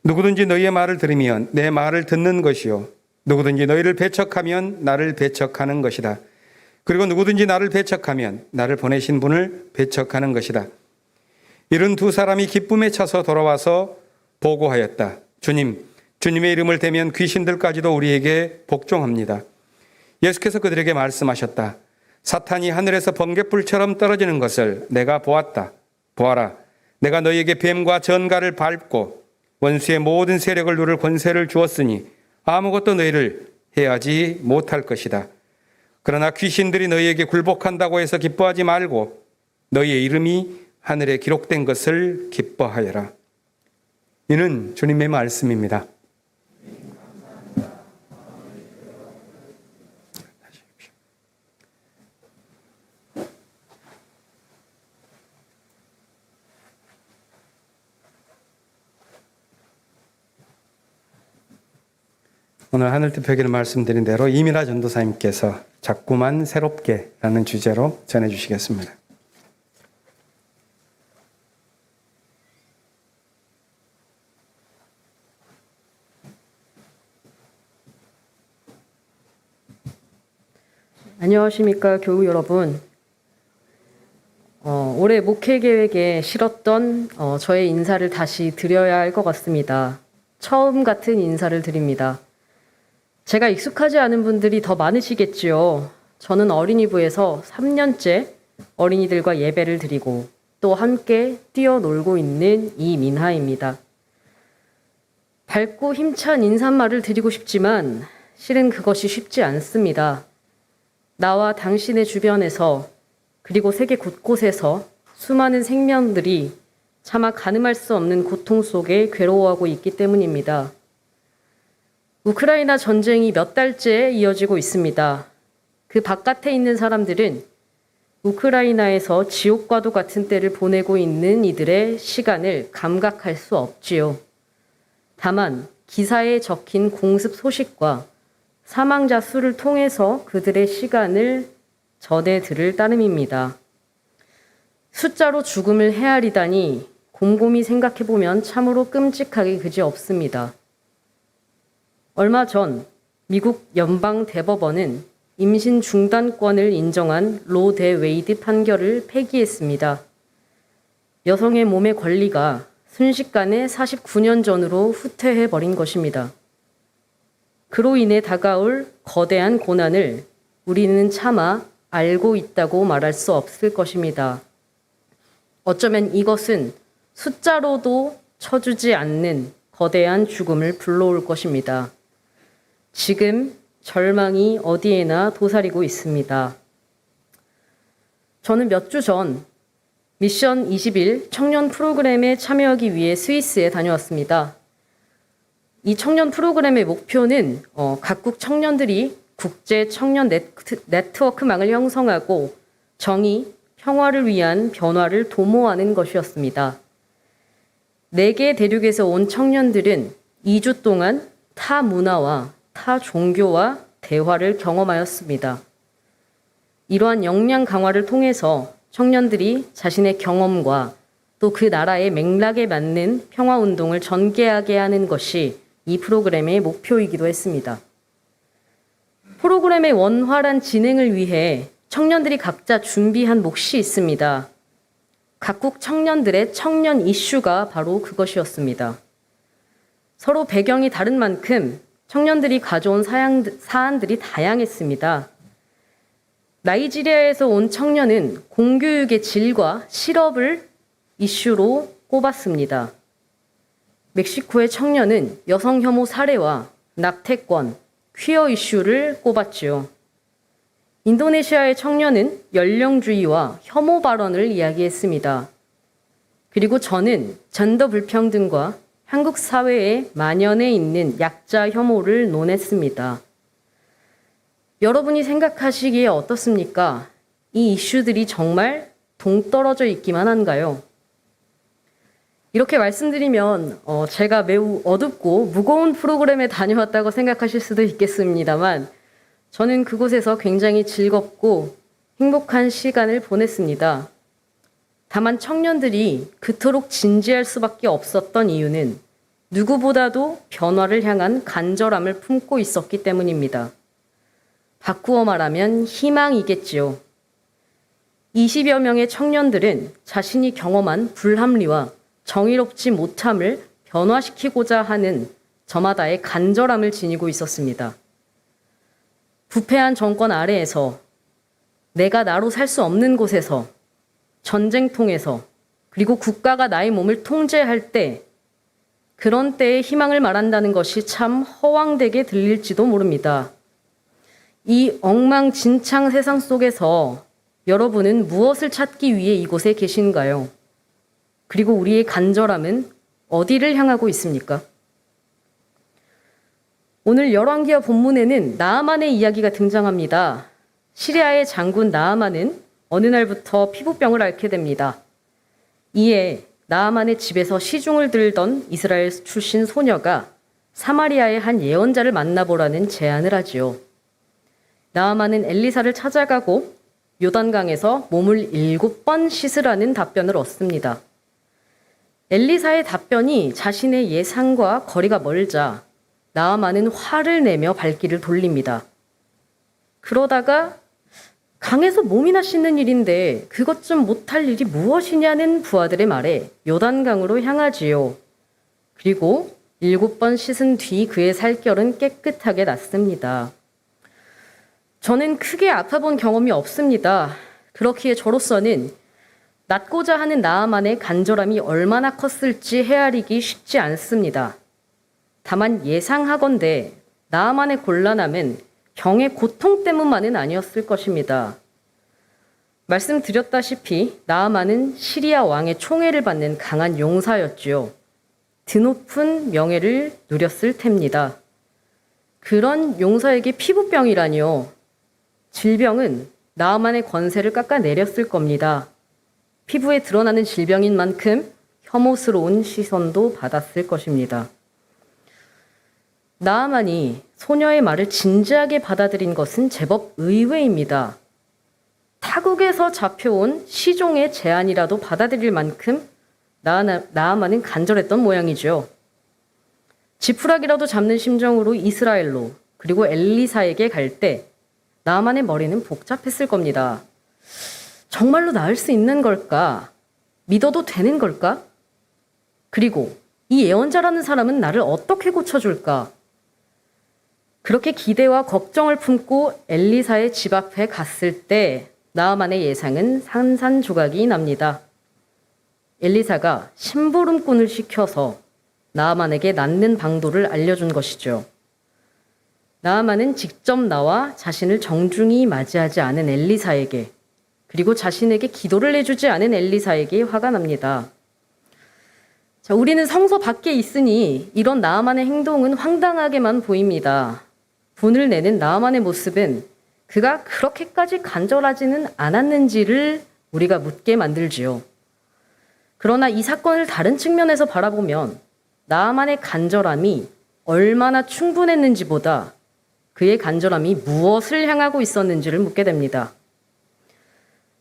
누구든지 너희의 말을 들으면 내 말을 듣는 것이요 누구든지 너희를 배척하면 나를 배척하는 것이다. 그리고 누구든지 나를 배척하면 나를 보내신 분을 배척하는 것이다. 72사람이 기쁨에 차서 돌아와서 보고하였다. 주님의 이름을 대면 귀신들까지도 우리에게 복종합니다. 예수께서 그들에게 말씀하셨다. 사탄이 하늘에서 번갯불처럼 떨어지는 것을 내가 보았다. 보아라. 내가 너희에게 뱀과 전갈을 밟고 원수의 모든 세력을 누를 권세를 주었으니 아무것도 너희를 해하지 못할 것이다. 그러나 귀신들이 너희에게 굴복한다고 해서 기뻐하지 말고 너희의 이름이 하늘에 기록된 것을 기뻐하여라. 이는 주님의 말씀입니다. 오늘 하늘특별기를 말씀드린 대로 이민아 전도사님께서 자꾸만 새롭게 라는 주제로 전해주시겠습니다. 안녕하십니까 교우 여러분. 올해 목회 계획에 실었던 저의 인사를 다시 드려야 할 것 같습니다. 처음 같은 인사를 드립니다. 제가 익숙하지 않은 분들이 더 많으시겠지요. 저는 어린이부에서 3년째 어린이들과 예배를 드리고 또 함께 뛰어놀고 있는 이민하입니다. 밝고 힘찬 인사말을 드리고 싶지만 실은 그것이 쉽지 않습니다. 나와 당신의 주변에서 그리고 세계 곳곳에서 수많은 생명들이 차마 가늠할 수 없는 고통 속에 괴로워하고 있기 때문입니다. 우크라이나 전쟁이 몇 달째 이어지고 있습니다. 그 바깥에 있는 사람들은 우크라이나에서 지옥과도 같은 때를 보내고 있는 이들의 시간을 감각할 수 없지요. 다만 기사에 적힌 공습 소식과 사망자 수를 통해서 그들의 시간을 전해 들을 따름입니다. 숫자로 죽음을 헤아리다니 곰곰이 생각해보면 참으로 끔찍하기 그지없습니다. 얼마 전 미국 연방 대법원은 임신 중단권을 인정한 로 대 웨이드 판결을 폐기했습니다. 여성의 몸의 권리가 순식간에 49년 전으로 후퇴해버린 것입니다. 그로 인해 다가올 거대한 고난을 우리는 차마 알고 있다고 말할 수 없을 것입니다. 어쩌면 이것은 숫자로도 쳐주지 않는 거대한 죽음을 불러올 것입니다. 지금 절망이 어디에나 도사리고 있습니다. 저는 몇 주 전 미션 21 청년 프로그램에 참여하기 위해 스위스에 다녀왔습니다. 이 청년 프로그램의 목표는 각국 청년들이 국제 청년 네트워크망을 형성하고 정의, 평화를 위한 변화를 도모하는 것이었습니다. 4개 대륙에서 온 청년들은 2주 동안 타 문화와 타 종교와 대화를 경험하였습니다. 이러한 역량 강화를 통해서 청년들이 자신의 경험과 또 그 나라의 맥락에 맞는 평화운동을 전개하게 하는 것이 이 프로그램의 목표이기도 했습니다. 프로그램의 원활한 진행을 위해 청년들이 각자 준비한 몫이 있습니다. 각국 청년들의 청년 이슈가 바로 그것이었습니다. 서로 배경이 다른 만큼 청년들이 가져온 사안들이 다양했습니다. 나이지리아에서 온 청년은 공교육의 질과 실업을 이슈로 꼽았습니다. 멕시코의 청년은 여성 혐오 사례와 낙태권, 퀴어 이슈를 꼽았지요. 인도네시아의 청년은 연령주의와 혐오 발언을 이야기했습니다. 그리고 저는 젠더 불평등과 한국 사회에 만연해 있는 약자 혐오를 논했습니다. 여러분이 생각하시기에 어떻습니까? 이 이슈들이 정말 동떨어져 있기만 한가요? 이렇게 말씀드리면 제가 매우 어둡고 무거운 프로그램에 다녀왔다고 생각하실 수도 있겠습니다만 저는 그곳에서 굉장히 즐겁고 행복한 시간을 보냈습니다. 다만 청년들이 그토록 진지할 수밖에 없었던 이유는 누구보다도 변화를 향한 간절함을 품고 있었기 때문입니다. 바꾸어 말하면 희망이겠지요. 20여 명의 청년들은 자신이 경험한 불합리와 정의롭지 못함을 변화시키고자 하는 저마다의 간절함을 지니고 있었습니다. 부패한 정권 아래에서 내가 나로 살 수 없는 곳에서 전쟁통에서 그리고 국가가 나의 몸을 통제할 때 그런 때의 희망을 말한다는 것이 참 허황되게 들릴지도 모릅니다. 이 엉망진창 세상 속에서 여러분은 무엇을 찾기 위해 이곳에 계신가요? 그리고 우리의 간절함은 어디를 향하고 있습니까? 오늘 열왕기하 본문에는 나아만의 이야기가 등장합니다. 시리아의 장군 나아만은 어느 날부터 피부병을 앓게 됩니다. 이에 나아만의 집에서 시중을 들던 이스라엘 출신 소녀가 사마리아의 한 예언자를 만나보라는 제안을 하지요. 나아만은 엘리사를 찾아가고 요단강에서 몸을 7번 씻으라는 답변을 얻습니다. 엘리사의 답변이 자신의 예상과 거리가 멀자 나아만은 화를 내며 발길을 돌립니다. 그러다가 강에서 몸이나 씻는 일인데 그것 좀 못할 일이 무엇이냐는 부하들의 말에 요단강으로 향하지요. 그리고 7번 씻은 뒤 그의 살결은 깨끗하게 났습니다. 저는 크게 아파본 경험이 없습니다. 그렇기에 저로서는 낳고자 하는 나아만의 간절함이 얼마나 컸을지 헤아리기 쉽지 않습니다. 다만 예상하건대 나아만의 곤란함은 병의 고통 때문만은 아니었을 것입니다. 말씀드렸다시피 나아만은 시리아 왕의 총애를 받는 강한 용사였지요. 드높은 명예를 누렸을 텐입니다. 그런 용사에게 피부병이라니요. 질병은 나아만의 권세를 깎아내렸을 겁니다. 피부에 드러나는 질병인 만큼 혐오스러운 시선도 받았을 것입니다. 나아만이 소녀의 말을 진지하게 받아들인 것은 제법 의외입니다. 타국에서 잡혀온 시종의 제안이라도 받아들일 만큼 나아만은 간절했던 모양이죠. 지푸라기라도 잡는 심정으로 이스라엘로 그리고 엘리사에게 갈 때 나아만의 머리는 복잡했을 겁니다. 정말로 나을 수 있는 걸까? 믿어도 되는 걸까? 그리고 이 예언자라는 사람은 나를 어떻게 고쳐줄까? 그렇게 기대와 걱정을 품고 엘리사의 집 앞에 갔을 때 나아만의 예상은 산산조각이 납니다. 엘리사가 심부름꾼을 시켜서 나아만에게 낫는 방도를 알려준 것이죠. 나아만은 직접 나와 자신을 정중히 맞이하지 않은 엘리사에게 그리고 자신에게 기도를 해주지 않은 엘리사에게 화가 납니다. 자, 우리는 성서 밖에 있으니 이런 나아만의 행동은 황당하게만 보입니다. 분을 내는 나아만의 모습은 그가 그렇게까지 간절하지는 않았는지를 우리가 묻게 만들지요. 그러나 이 사건을 다른 측면에서 바라보면 나아만의 간절함이 얼마나 충분했는지보다 그의 간절함이 무엇을 향하고 있었는지를 묻게 됩니다.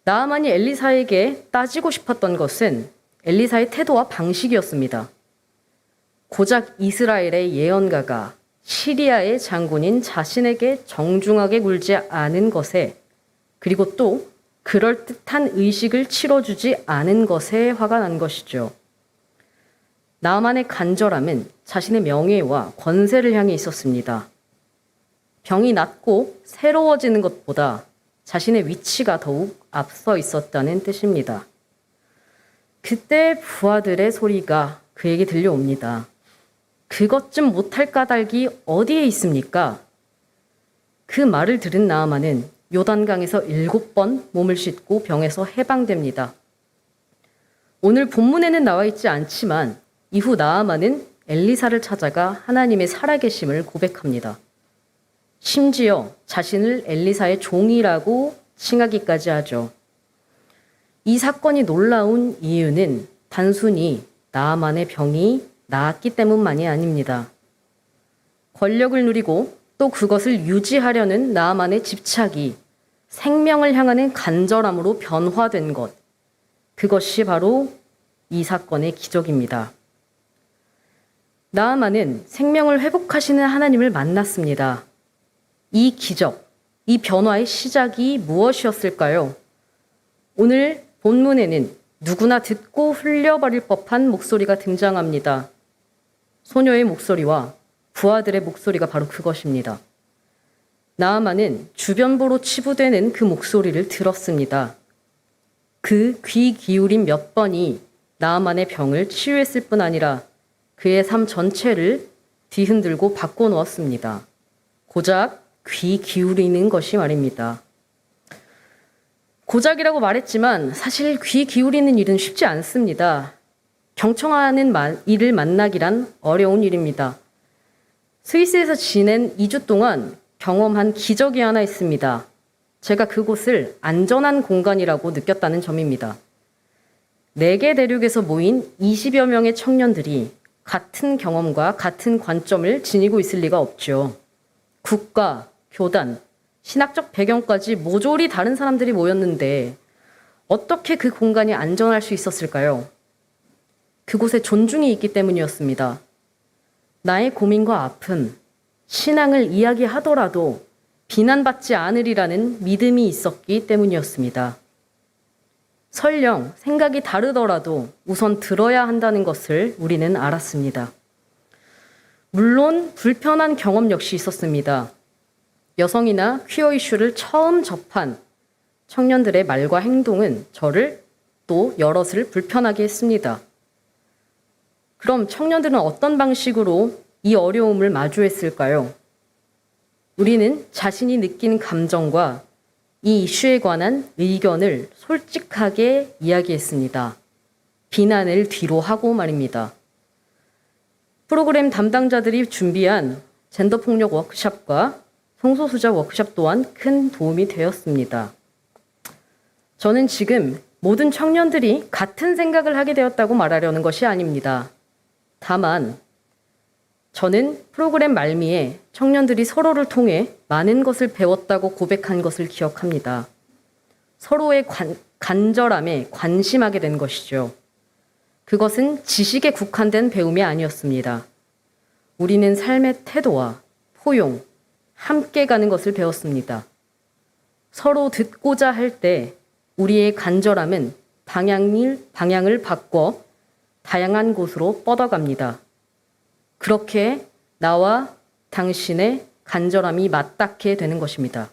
나아만이 엘리사에게 따지고 싶었던 것은 엘리사의 태도와 방식이었습니다. 고작 이스라엘의 예언가가 시리아의 장군인 자신에게 정중하게 굴지 않은 것에 그리고 또 그럴듯한 의식을 치러주지 않은 것에 화가 난 것이죠. 나아만의 간절함은 자신의 명예와 권세를 향해 있었습니다. 병이 낫고 새로워지는 것보다 자신의 위치가 더욱 앞서 있었다는 뜻입니다. 그때 부하들의 소리가 그에게 들려옵니다. 그것 좀 못할 까닭이 어디에 있습니까? 그 말을 들은 나아만은 요단강에서 7번 몸을 씻고 병에서 해방됩니다. 오늘 본문에는 나와 있지 않지만 이후 나아만은 엘리사를 찾아가 하나님의 살아계심을 고백합니다. 심지어 자신을 엘리사의 종이라고 칭하기까지 하죠. 이 사건이 놀라운 이유는 단순히 나아만의 병이 나았기 때문만이 아닙니다. 권력을 누리고 또 그것을 유지하려는 나아만의 집착이 생명을 향하는 간절함으로 변화된 것, 그것이 바로 이 사건의 기적입니다. 나아만은 생명을 회복하시는 하나님을 만났습니다. 이 기적, 이 변화의 시작이 무엇이었을까요? 오늘 본문에는 누구나 듣고 흘려버릴 법한 목소리가 등장합니다. 소녀의 목소리와 부하들의 목소리가 바로 그것입니다. 나아만은 주변부로 치부되는 그 목소리를 들었습니다. 그 귀 기울인 몇 번이 나아만의 병을 치유했을 뿐 아니라 그의 삶 전체를 뒤흔들고 바꿔놓았습니다. 고작 귀 기울이는 것이 말입니다. 고작이라고 말했지만 사실 귀 기울이는 일은 쉽지 않습니다. 경청하는 이를 만나기란 어려운 일입니다. 스위스에서 지낸 2주 동안 경험한 기적이 하나 있습니다. 제가 그곳을 안전한 공간이라고 느꼈다는 점입니다. 4개 대륙에서 모인 20여 명의 청년들이 같은 경험과 같은 관점을 지니고 있을 리가 없죠. 국가, 교단, 신학적 배경까지 모조리 다른 사람들이 모였는데 어떻게 그 공간이 안전할 수 있었을까요? 그곳에 존중이 있기 때문이었습니다. 나의 고민과 아픔, 신앙을 이야기하더라도 비난받지 않으리라는 믿음이 있었기 때문이었습니다. 설령 생각이 다르더라도 우선 들어야 한다는 것을 우리는 알았습니다. 물론 불편한 경험 역시 있었습니다. 여성이나 퀴어 이슈를 처음 접한 청년들의 말과 행동은 저를 또 여럿을 불편하게 했습니다. 그럼 청년들은 어떤 방식으로 이 어려움을 마주했을까요? 우리는 자신이 느낀 감정과 이 이슈에 관한 의견을 솔직하게 이야기했습니다. 비난을 뒤로 하고 말입니다. 프로그램 담당자들이 준비한 젠더폭력 워크숍과 성소수자 워크숍 또한 큰 도움이 되었습니다. 저는 지금 모든 청년들이 같은 생각을 하게 되었다고 말하려는 것이 아닙니다. 다만 저는 프로그램 말미에 청년들이 서로를 통해 많은 것을 배웠다고 고백한 것을 기억합니다. 서로의 간절함에 관심하게 된 것이죠. 그것은 지식에 국한된 배움이 아니었습니다. 우리는 삶의 태도와 포용, 함께 가는 것을 배웠습니다. 서로 듣고자 할 때 우리의 간절함은 방향을 바꿔 다양한 곳으로 뻗어갑니다. 그렇게 나와 당신의 간절함이 맞닿게 되는 것입니다.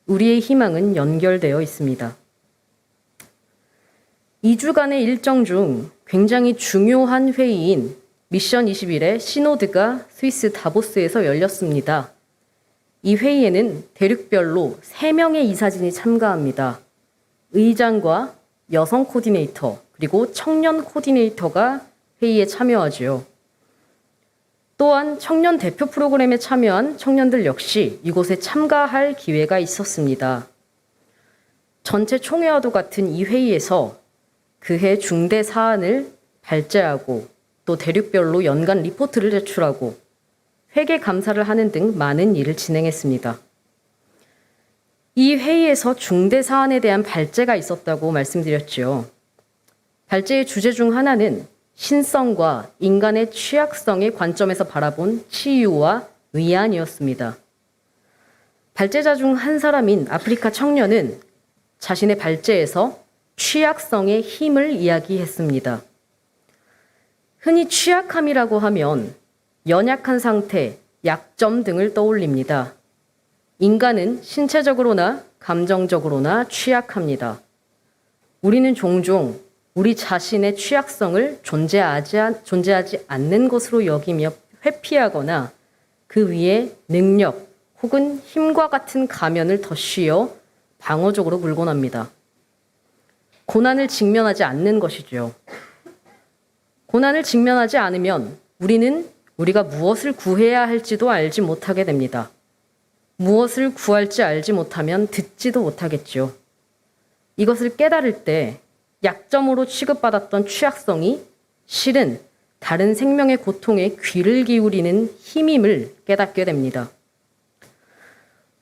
우리의 희망은 연결되어 있습니다. 2주간의 일정 중 굉장히 중요한 회의인 미션 21의 시노드가 스위스 다보스에서 열렸습니다. 이 회의에는 대륙별로 3명의 이사진이 참가합니다. 의장과 여성 코디네이터 그리고 청년 코디네이터가 회의에 참여하지요. 또한 청년 대표 프로그램에 참여한 청년들 역시 이곳에 참가할 기회가 있었습니다. 전체 총회와도 같은 이 회의에서 그해 중대 사안을 발제하고 또 대륙별로 연간 리포트를 제출하고 회계 감사를 하는 등 많은 일을 진행했습니다. 이 회의에서 중대 사안에 대한 발제가 있었다고 말씀드렸지요. 발제의 주제 중 하나는 신성과 인간의 취약성의 관점에서 바라본 치유와 위안이었습니다. 발제자 중 한 사람인 아프리카 청년은 자신의 발제에서 취약성의 힘을 이야기했습니다. 흔히 취약함이라고 하면 연약한 상태, 약점 등을 떠올립니다. 인간은 신체적으로나 감정적으로나 취약합니다. 우리는 종종 우리 자신의 취약성을 존재하지 않는 것으로 여기며 회피하거나 그 위에 능력 혹은 힘과 같은 가면을 덧씌워 방어적으로 물고 납니다. 고난을 직면하지 않는 것이죠. 고난을 직면하지 않으면 우리는 우리가 무엇을 구해야 할지도 알지 못하게 됩니다. 무엇을 구할지 알지 못하면 듣지도 못하겠죠. 이것을 깨달을 때 약점으로 취급받았던 취약성이 실은 다른 생명의 고통에 귀를 기울이는 힘임을 깨닫게 됩니다.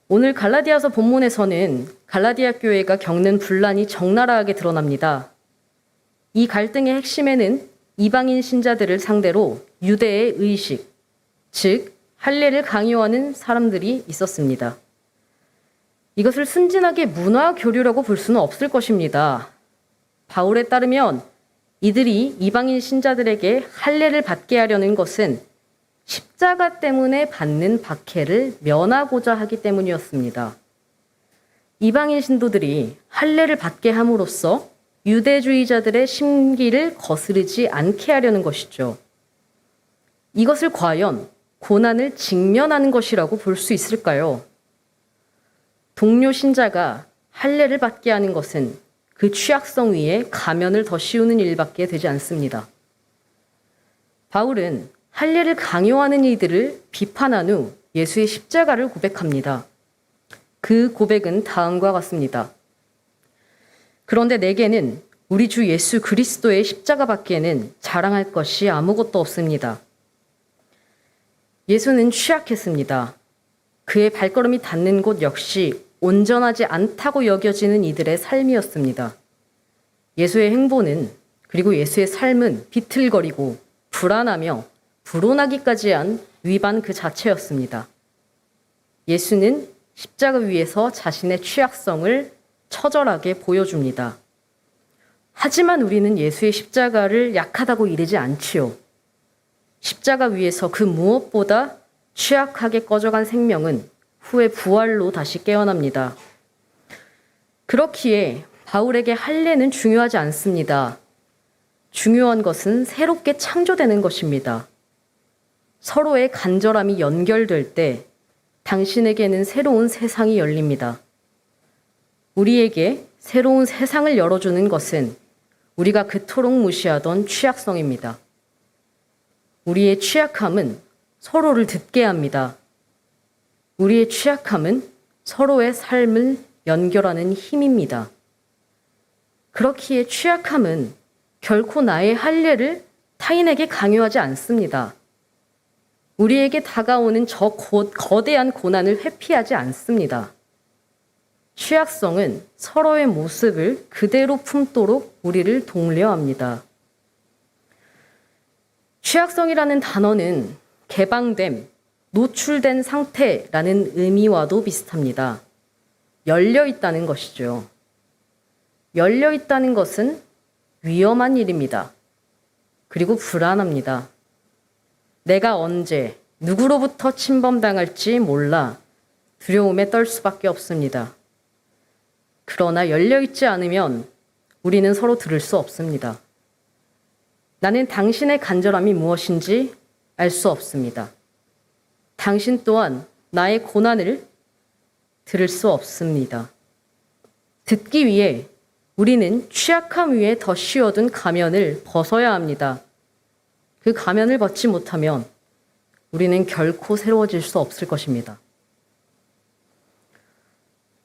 오늘 갈라디아서 본문에서는 갈라디아 교회가 겪는 분란이 적나라하게 드러납니다. 이 갈등의 핵심에는 이방인 신자들을 상대로 유대의 의식, 즉 할례를 강요하는 사람들이 있었습니다. 이것을 순진하게 문화 교류라고 볼 수는 없을 것입니다. 바울에 따르면 이들이 이방인 신자들에게 할례를 받게 하려는 것은 십자가 때문에 받는 박해를 면하고자 하기 때문이었습니다. 이방인 신도들이 할례를 받게 함으로써 유대주의자들의 심기를 거스르지 않게 하려는 것이죠. 이것을 과연 고난을 직면하는 것이라고 볼 수 있을까요? 동료 신자가 할례를 받게 하는 것은 그 취약성 위에 가면을 더 씌우는 일밖에 되지 않습니다. 바울은 할례를 강요하는 이들을 비판한 후 예수의 십자가를 고백합니다. 그 고백은 다음과 같습니다. 그런데 내게는 우리 주 예수 그리스도의 십자가밖에는 자랑할 것이 아무것도 없습니다. 예수는 취약했습니다. 그의 발걸음이 닿는 곳 역시 온전하지 않다고 여겨지는 이들의 삶이었습니다. 예수의 행보는 그리고 예수의 삶은 비틀거리고 불안하며 불온하기까지 한 위반 그 자체였습니다. 예수는 십자가 위에서 자신의 취약성을 처절하게 보여줍니다. 하지만 우리는 예수의 십자가를 약하다고 이르지 않지요. 십자가 위에서 그 무엇보다 취약하게 꺼져간 생명은 후에 부활로 다시 깨어납니다. 그렇기에 바울에게 할례는 중요하지 않습니다. 중요한 것은 새롭게 창조되는 것입니다. 서로의 간절함이 연결될 때 당신에게는 새로운 세상이 열립니다. 우리에게 새로운 세상을 열어주는 것은 우리가 그토록 무시하던 취약성입니다. 우리의 취약함은 서로를 듣게 합니다. 우리의 취약함은 서로의 삶을 연결하는 힘입니다. 그렇기에 취약함은 결코 나의 할례를 타인에게 강요하지 않습니다. 우리에게 다가오는 저 거대한 고난을 회피하지 않습니다. 취약성은 서로의 모습을 그대로 품도록 우리를 독려합니다. 취약성이라는 단어는 개방됨, 노출된 상태라는 의미와도 비슷합니다. 열려 있다는 것이죠. 열려 있다는 것은 위험한 일입니다. 그리고 불안합니다. 내가 언제 누구로부터 침범당할지 몰라 두려움에 떨 수밖에 없습니다. 그러나 열려있지 않으면 우리는 서로 들을 수 없습니다. 나는 당신의 간절함이 무엇인지 알 수 없습니다. 당신 또한 나의 고난을 들을 수 없습니다. 듣기 위해 우리는 취약함 위에 더 씌워둔 가면을 벗어야 합니다. 그 가면을 벗지 못하면 우리는 결코 새로워질 수 없을 것입니다.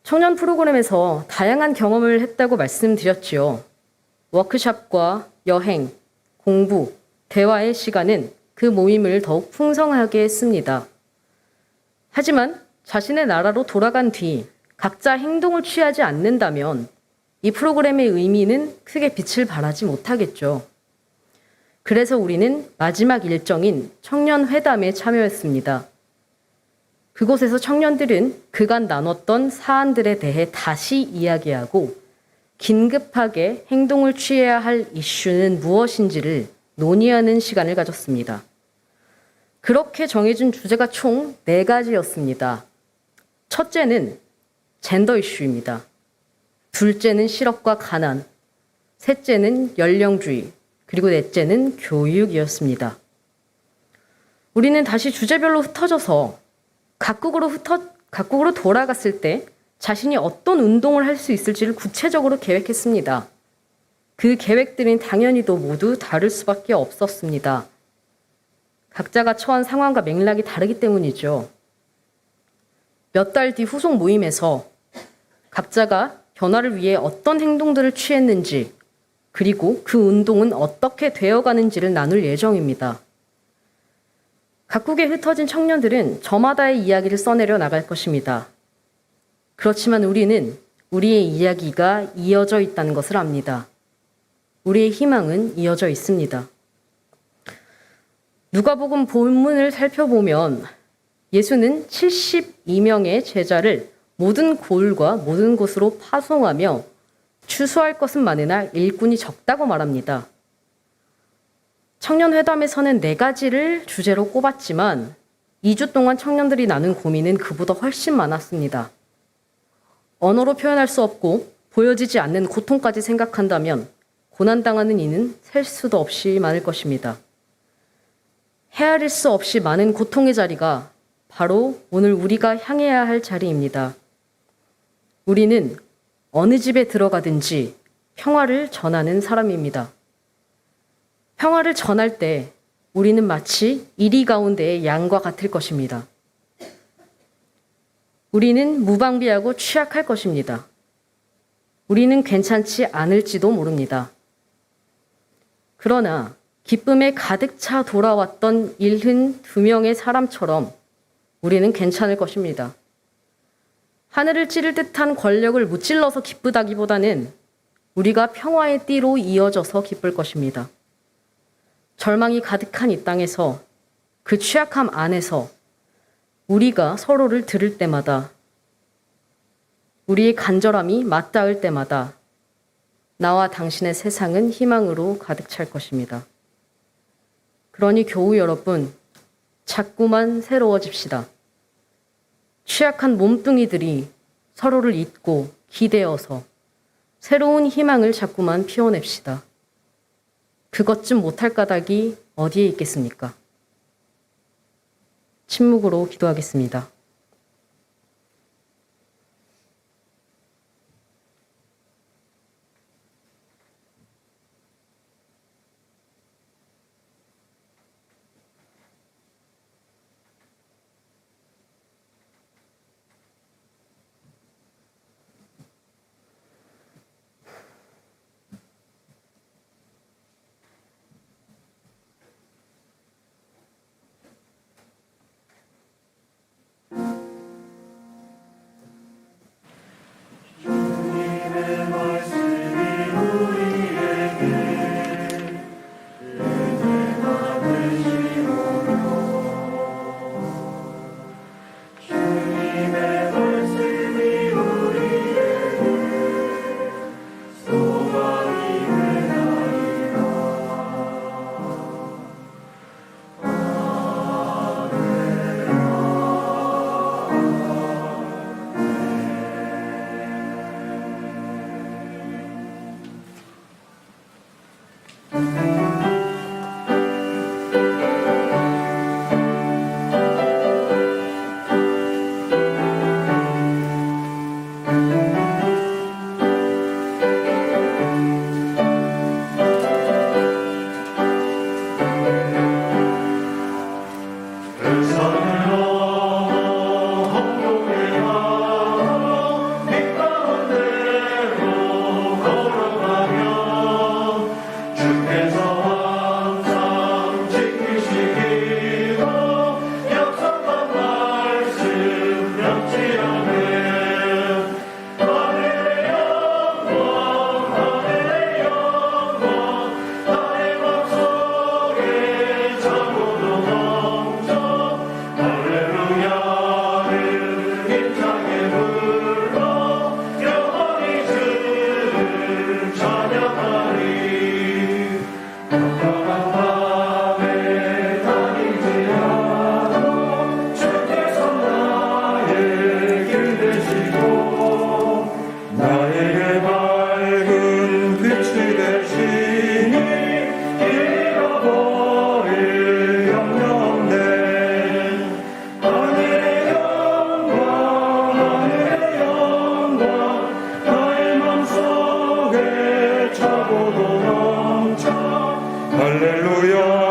청년 프로그램에서 다양한 경험을 했다고 말씀드렸지요. 워크숍과 여행, 공부, 대화의 시간은 그 모임을 더욱 풍성하게 했습니다. 하지만 자신의 나라로 돌아간 뒤 각자 행동을 취하지 않는다면 이 프로그램의 의미는 크게 빛을 발하지 못하겠죠. 그래서 우리는 마지막 일정인 청년회담에 참여했습니다. 그곳에서 청년들은 그간 나눴던 사안들에 대해 다시 이야기하고 긴급하게 행동을 취해야 할 이슈는 무엇인지를 논의하는 시간을 가졌습니다. 그렇게 정해준 주제가 총 4가지였습니다. 첫째는 젠더 이슈입니다. 둘째는 실업과 가난, 셋째는 연령주의, 그리고 넷째는 교육이었습니다. 우리는 다시 주제별로 흩어져서 각국으로 돌아갔을 때 자신이 어떤 운동을 할 수 있을지를 구체적으로 계획했습니다. 그 계획들은 당연히도 모두 다를 수밖에 없었습니다. 각자가 처한 상황과 맥락이 다르기 때문이죠. 몇 달 뒤 후속 모임에서 각자가 변화를 위해 어떤 행동들을 취했는지, 그리고 그 운동은 어떻게 되어가는지를 나눌 예정입니다. 각국에 흩어진 청년들은 저마다의 이야기를 써내려 나갈 것입니다. 그렇지만 우리는 우리의 이야기가 이어져 있다는 것을 압니다. 우리의 희망은 이어져 있습니다. 누가복음 본문을 살펴보면 예수는 72명의 제자를 모든 고을과 모든 곳으로 파송하며 추수할 것은 많으나 일꾼이 적다고 말합니다. 청년회담에서는 4가지를 주제로 꼽았지만 2주 동안 청년들이 나눈 고민은 그보다 훨씬 많았습니다. 언어로 표현할 수 없고 보여지지 않는 고통까지 생각한다면 고난당하는 이는 셀 수도 없이 많을 것입니다. 헤아릴 수 없이 많은 고통의 자리가 바로 오늘 우리가 향해야 할 자리입니다. 우리는 어느 집에 들어가든지 평화를 전하는 사람입니다. 평화를 전할 때 우리는 마치 이리 가운데의 양과 같을 것입니다. 우리는 무방비하고 취약할 것입니다. 우리는 괜찮지 않을지도 모릅니다. 그러나 기쁨에 가득 차 돌아왔던 72명의 사람처럼 우리는 괜찮을 것입니다. 하늘을 찌를 듯한 권력을 무찔러서 기쁘다기보다는 우리가 평화의 띠로 이어져서 기쁠 것입니다. 절망이 가득한 이 땅에서 그 취약함 안에서 우리가 서로를 들을 때마다 우리의 간절함이 맞닿을 때마다 나와 당신의 세상은 희망으로 가득 찰 것입니다. 그러니 교우 여러분, 자꾸만 새로워집시다. 취약한 몸뚱이들이 서로를 잊고 기대어서 새로운 희망을 자꾸만 피워냅시다. 그것쯤 못할 까닭이 어디에 있겠습니까? 침묵으로 기도하겠습니다.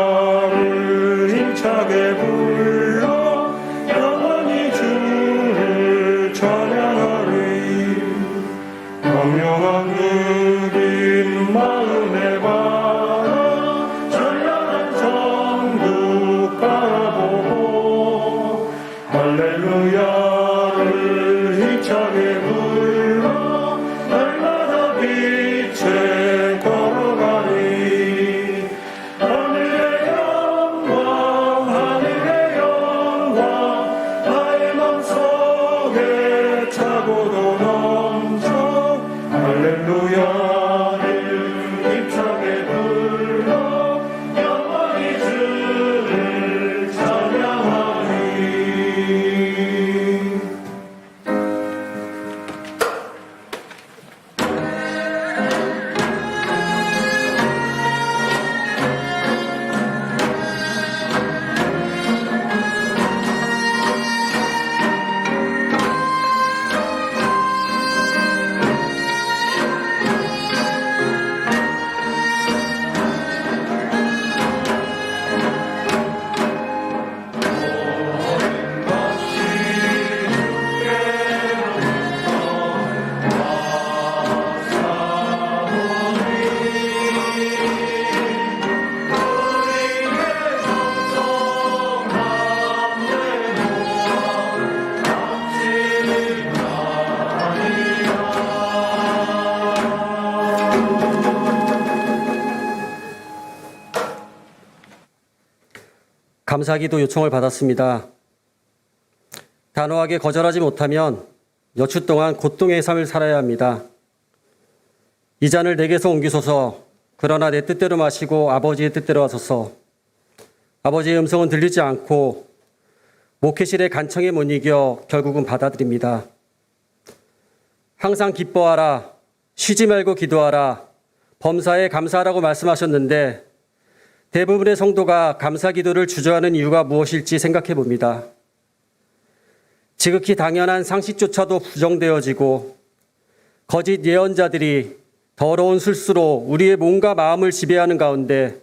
할렐루야를 힘차게 불러 영원히 주를 찬양하리. 광명한 흑인 마음에 바라 찬양한 천국 바라보고 할렐루야를 힘차게 불러 날마다 빛에 걸어가리. 하늘의 영광 나의 맘속에 차고도 넘쳐 할렐루야를 힘차게 불러 영원히 주를 찬양하리. 감사기도 요청을 받았습니다. 단호하게 거절하지 못하면 여추 동안 고통의 삶을 살아야 합니다. 이 잔을 내게서 옮기소서. 그러나 내 뜻대로 마시고 아버지의 뜻대로 하소서. 아버지의 음성은 들리지 않고 목회실의 간청에 못 이겨 결국은 받아들입니다. 항상 기뻐하라. 쉬지 말고 기도하라, 범사에 감사하라고 말씀하셨는데 대부분의 성도가 감사 기도를 주저하는 이유가 무엇일지 생각해 봅니다. 지극히 당연한 상식조차도 부정되어지고 거짓 예언자들이 더러운 술수로 우리의 몸과 마음을 지배하는 가운데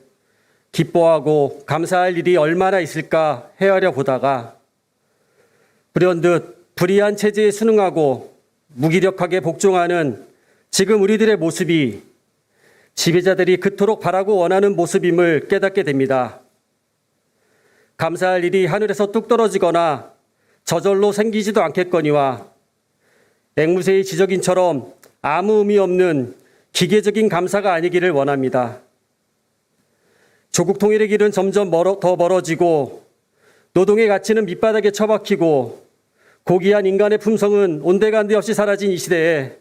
기뻐하고 감사할 일이 얼마나 있을까 헤아려 보다가 불현듯 불의한 체제에 순응하고 무기력하게 복종하는 지금 우리들의 모습이 지배자들이 그토록 바라고 원하는 모습임을 깨닫게 됩니다. 감사할 일이 하늘에서 뚝 떨어지거나 저절로 생기지도 않겠거니와 앵무새의 지적인처럼 아무 의미 없는 기계적인 감사가 아니기를 원합니다. 조국 통일의 길은 점점 더 멀어지고 노동의 가치는 밑바닥에 처박히고 고귀한 인간의 품성은 온데간데 없이 사라진 이 시대에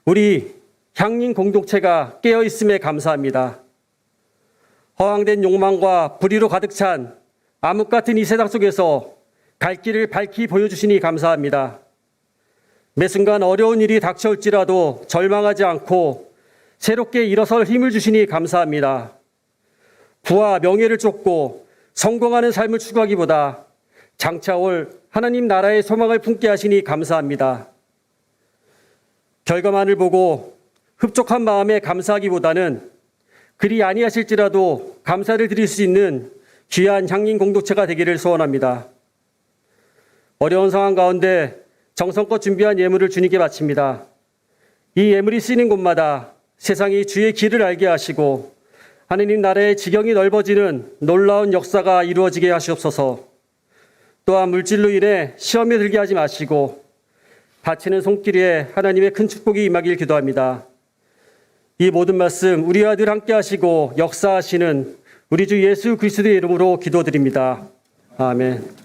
우리 향림 공동체가 깨어있음에 감사합니다. 허황된 욕망과 불의로 가득 찬 암흑 같은 이 세상 속에서 갈 길을 밝히 보여주시니 감사합니다. 매 순간 어려운 일이 닥쳐올지라도 절망하지 않고 새롭게 일어설 힘을 주시니 감사합니다. 부와 명예를 쫓고 성공하는 삶을 추구하기보다 장차올 하나님 나라의 소망을 품게 하시니 감사합니다. 결과만을 보고 흡족한 마음에 감사하기보다는 그리 아니하실지라도 감사를 드릴 수 있는 귀한 향림 공동체가 되기를 소원합니다. 어려운 상황 가운데 정성껏 준비한 예물을 주님께 바칩니다. 이 예물이 쓰이는 곳마다 세상이 주의 길을 알게 하시고 하느님 나라의 지경이 넓어지는 놀라운 역사가 이루어지게 하시옵소서. 또한 물질로 인해 시험에 들게 하지 마시고 바치는 손길에 하나님의 큰 축복이 임하길 기도합니다. 이 모든 말씀 우리와 늘 함께 하시고 역사하시는 우리 주 예수 그리스도의 이름으로 기도드립니다. 아멘.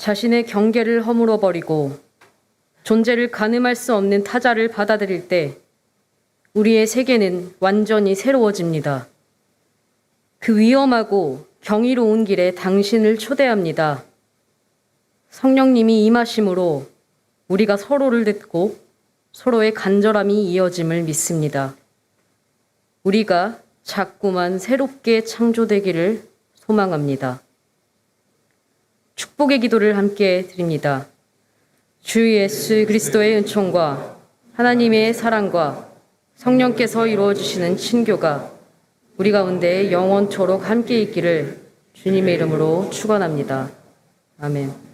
자신의 경계를 허물어 버리고 존재를 가늠할 수 없는 타자를 받아들일 때 우리의 세계는 완전히 새로워집니다. 그 위험하고 경이로운 길에 당신을 초대합니다. 성령님이 임하심으로 우리가 서로를 듣고 서로의 간절함이 이어짐을 믿습니다. 우리가 자꾸만 새롭게 창조되기를 소망합니다. 축복의 기도를 함께 드립니다. 주 예수 그리스도의 은총과 하나님의 사랑과 성령께서 이루어주시는 친교가 우리 가운데 영원토록 함께 있기를 주님의 이름으로 축원합니다. 아멘.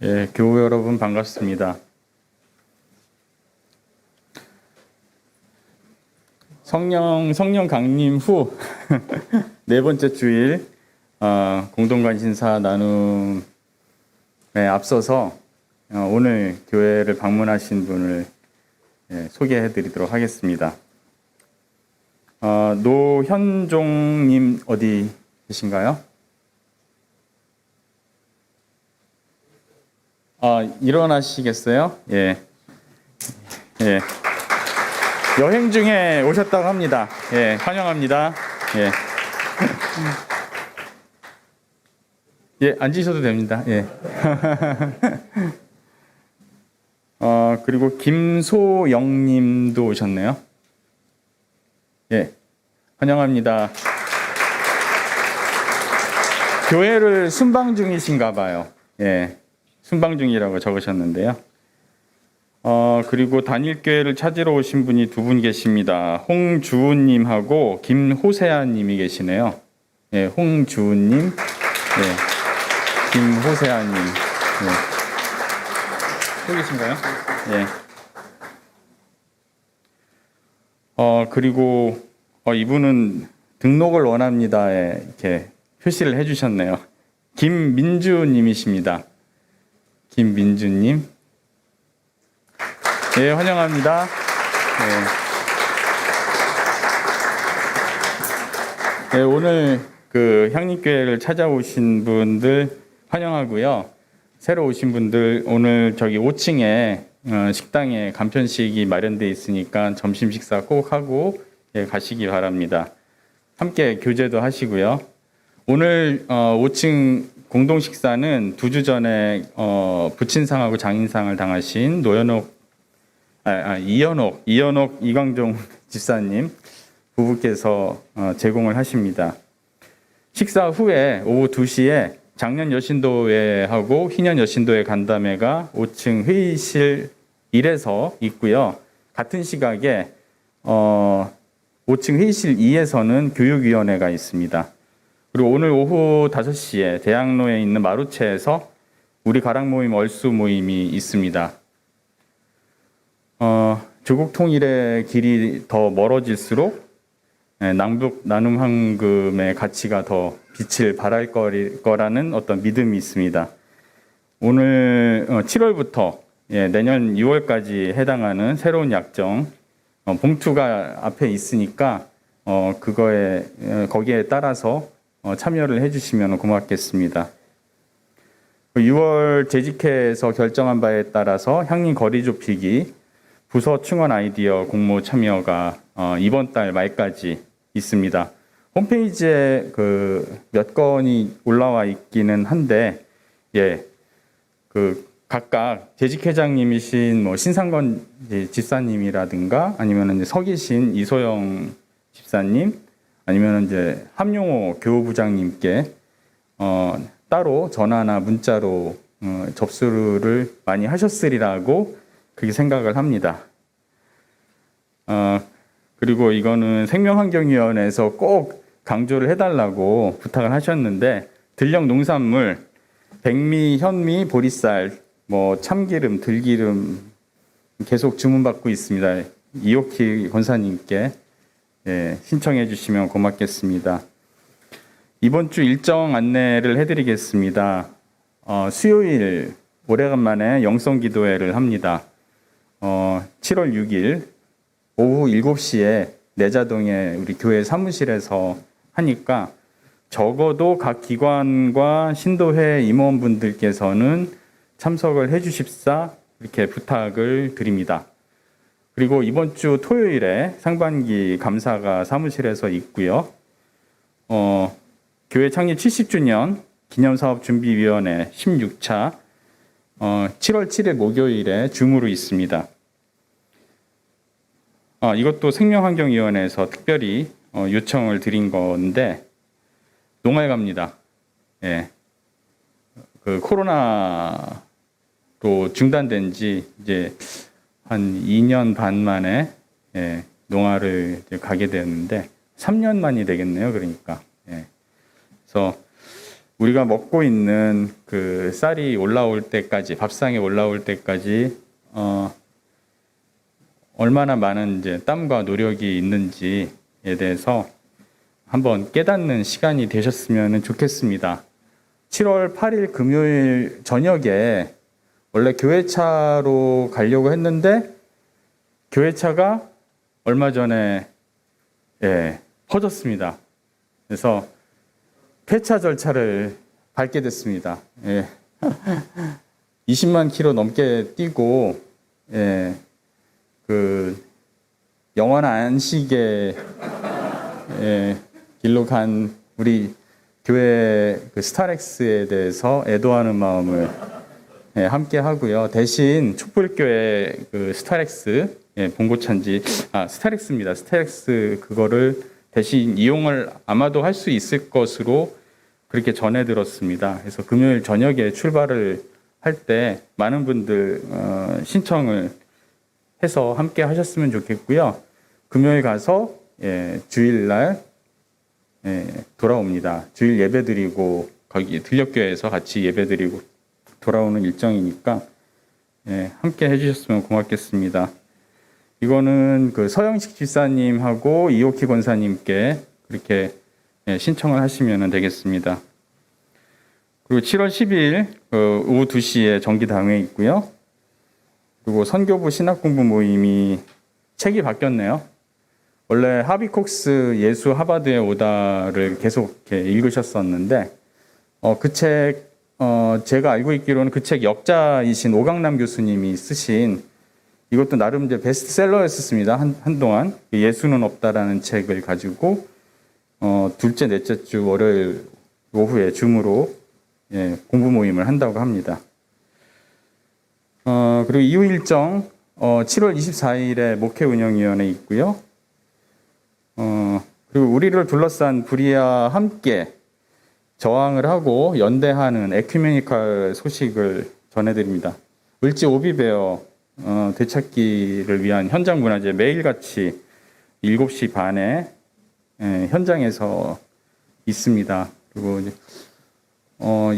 예, 교우 여러분 반갑습니다. 성령 강림 후 네 번째 주일 공동관신사 나눔에 앞서서 오늘 교회를 방문하신 분을 소개해드리도록 하겠습니다. 노현종님 어디 계신가요? 일어나시겠어요? 예. 예. 여행 중에 오셨다고 합니다. 예, 환영합니다. 예. 예, 앉으셔도 됩니다. 예. 그리고 김소영 님도 오셨네요. 예. 환영합니다. 교회를 순방 중이신가 봐요. 예. 순방 중이라고 적으셨는데요. 그리고 단일교회를 찾으러 오신 분이 두 분 계십니다. 홍주은님하고 김호세아님이 계시네요. 예, 홍주은님, 예, 김호세아님. 예. 또 계신가요? 예. 그리고 이분은 등록을 원합니다에 이렇게 표시를 해주셨네요. 김민주님이십니다. 김민주님. 예, 환영합니다. 예. 예, 오늘 그 향림교회를 찾아오신 분들 환영하고요. 새로 오신 분들 오늘 저기 5층에 식당에 간편식이 마련되어 있으니까 점심 식사 꼭 하고 가시기 바랍니다. 함께 교제도 하시고요. 오늘 5층 공동 식사는 2주 전에 부친상하고 장인상을 당하신 이연옥 이광종 집사님 부부께서 제공을 하십니다. 식사 후에 오후 2시에 작년 여신도회하고 희년 여신도회 간담회가 5층 회의실 1에서 있고요. 같은 시각에 5층 회의실 2에서는 교육위원회가 있습니다. 그리고 오늘 오후 5시에 대학로에 있는 마루체에서 우리 가락 모임 얼수 모임이 있습니다. 조국 통일의 길이 더 멀어질수록 남북 나눔 황금의 가치가 더 빛을 발할 거라는 어떤 믿음이 있습니다. 오늘 7월부터 내년 6월까지 해당하는 새로운 약정 봉투가 앞에 있으니까 거기에 따라서 참여를 해주시면 고맙겠습니다. 6월 재직회에서 결정한 바에 따라서 향림 거리 좁히기 부서 충원 아이디어 공모 참여가 이번 달 말까지 있습니다. 홈페이지에 그 몇 건이 올라와 있기는 한데, 그 각각 재직회장님이신 뭐 신상건 집사님이라든가 아니면 이제 서기신 이소영 집사님 아니면 이제 함용호 교부장님께 따로 전화나 문자로 접수를 많이 하셨으리라고 그렇게 생각을 합니다. 그리고 이거는 생명환경위원회에서 꼭 강조를 해달라고 부탁을 하셨는데, 들녘 농산물, 백미, 현미, 보리쌀, 뭐 참기름, 들기름 계속 주문받고 있습니다. 이옥희 권사님께 신청해 주시면 고맙겠습니다. 이번 주 일정 안내를 해드리겠습니다. 수요일 오래간만에 영성기도회를 합니다. 7월 6일 오후 7시에 내자동에 우리 교회 사무실에서 하니까 적어도 각 기관과 신도회 임원분들께서는 참석을 해 주십사 이렇게 부탁을 드립니다. 그리고 이번 주 토요일에 상반기 감사가 사무실에서 있고요. 교회 창립 70주년 기념사업준비위원회 16차 7월 7일 목요일에 줌으로 있습니다. 이것도 생명환경위원회에서 특별히 요청을 드린 건데, 농활 갑니다. 그 코로나로 중단된 지 이제 한 2년 반 만에 농활을 이제 가게 되었는데 3년 만이 되겠네요. 그러니까. 그래서 우리가 먹고 있는 그 쌀이 올라올 때까지, 밥상에 올라올 때까지 얼마나 많은 이제 땀과 노력이 있는지에 대해서 한번 깨닫는 시간이 되셨으면 좋겠습니다. 7월 8일 금요일 저녁에 원래 교회차로 가려고 했는데 교회차가 얼마 전에 퍼졌습니다. 그래서 폐차 절차를 밟게 됐습니다. 20만 킬로 넘게 뛰고 그 영원한 안식의 길로 간 우리 교회 그 스타렉스에 대해서 애도하는 마음을 함께 하고요. 대신 촛불교회 그 스타렉스 봉고차인지 스타렉스입니다. 스타렉스 그거를 대신 이용을 아마도 할 수 있을 것으로 그렇게 전해 들었습니다. 그래서 금요일 저녁에 출발을 할 때 많은 분들 신청을 해서 함께 하셨으면 좋겠고요. 금요일 가서 주일날 돌아옵니다. 주일 예배드리고 거기 들녘교회에서 같이 예배드리고 돌아오는 일정이니까 함께 해주셨으면 고맙겠습니다. 이거는 그 서영식 집사님하고 이옥희 권사님께 그렇게 신청을 하시면 되겠습니다. 그리고 7월 10일 오후 2시에 정기당회 있고요. 그리고 선교부 신학공부 모임이 책이 바뀌었네요. 원래 하비콕스 예수 하바드에 오다를 계속 이렇게 읽으셨었는데 그 책 제가 알고 있기로는 그 책 역자이신 오강남 교수님이 쓰신, 이것도 나름 이제 베스트셀러였었습니다. 한동안 예수는 없다라는 책을 가지고 둘째 넷째 주 월요일 오후에 줌으로 공부 모임을 한다고 합니다. 그리고 이후 일정 7월 24일에 목회운영위원회 있고요. 그리고 우리를 둘러싼 불의와 함께 저항을 하고 연대하는 에큐메니컬 소식을 전해드립니다. 을지 오비베어 되찾기를 위한 현장 문화제 매일같이 7시 반에 현장에서 있습니다. 그리고 이제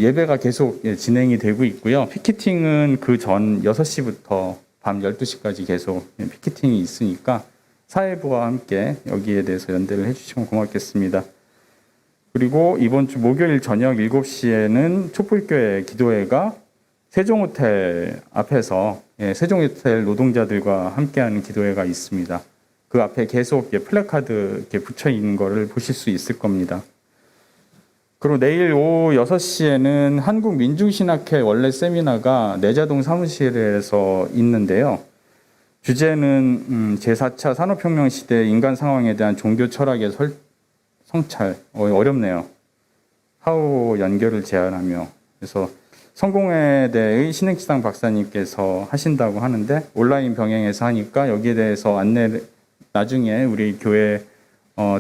예배가 계속 진행이 되고 있고요. 피켓팅은 그 전 6시부터 밤 12시까지 계속 피켓팅이 있으니까 사회부와 함께 여기에 대해서 연대를 해주시면 고맙겠습니다. 그리고 이번 주 목요일 저녁 7시에는 촛불교회 기도회가 세종호텔 앞에서 세종호텔 노동자들과 함께하는 기도회가 있습니다. 그 앞에 계속 플래카드 이렇게 붙여 있는 거를 보실 수 있을 겁니다. 그리고 내일 오후 6시에는 한국민중신학회 원래 세미나가 내자동 사무실에서 있는데요. 주제는 제4차 산업혁명 시대 인간 상황에 대한 종교 철학의 성찰. 어렵네요. 하우 연결을 제안하며. 그래서 성공회대의 신흥시당 박사님께서 하신다고 하는데 온라인 병행해서 하니까 여기에 대해서 안내 나중에 우리 교회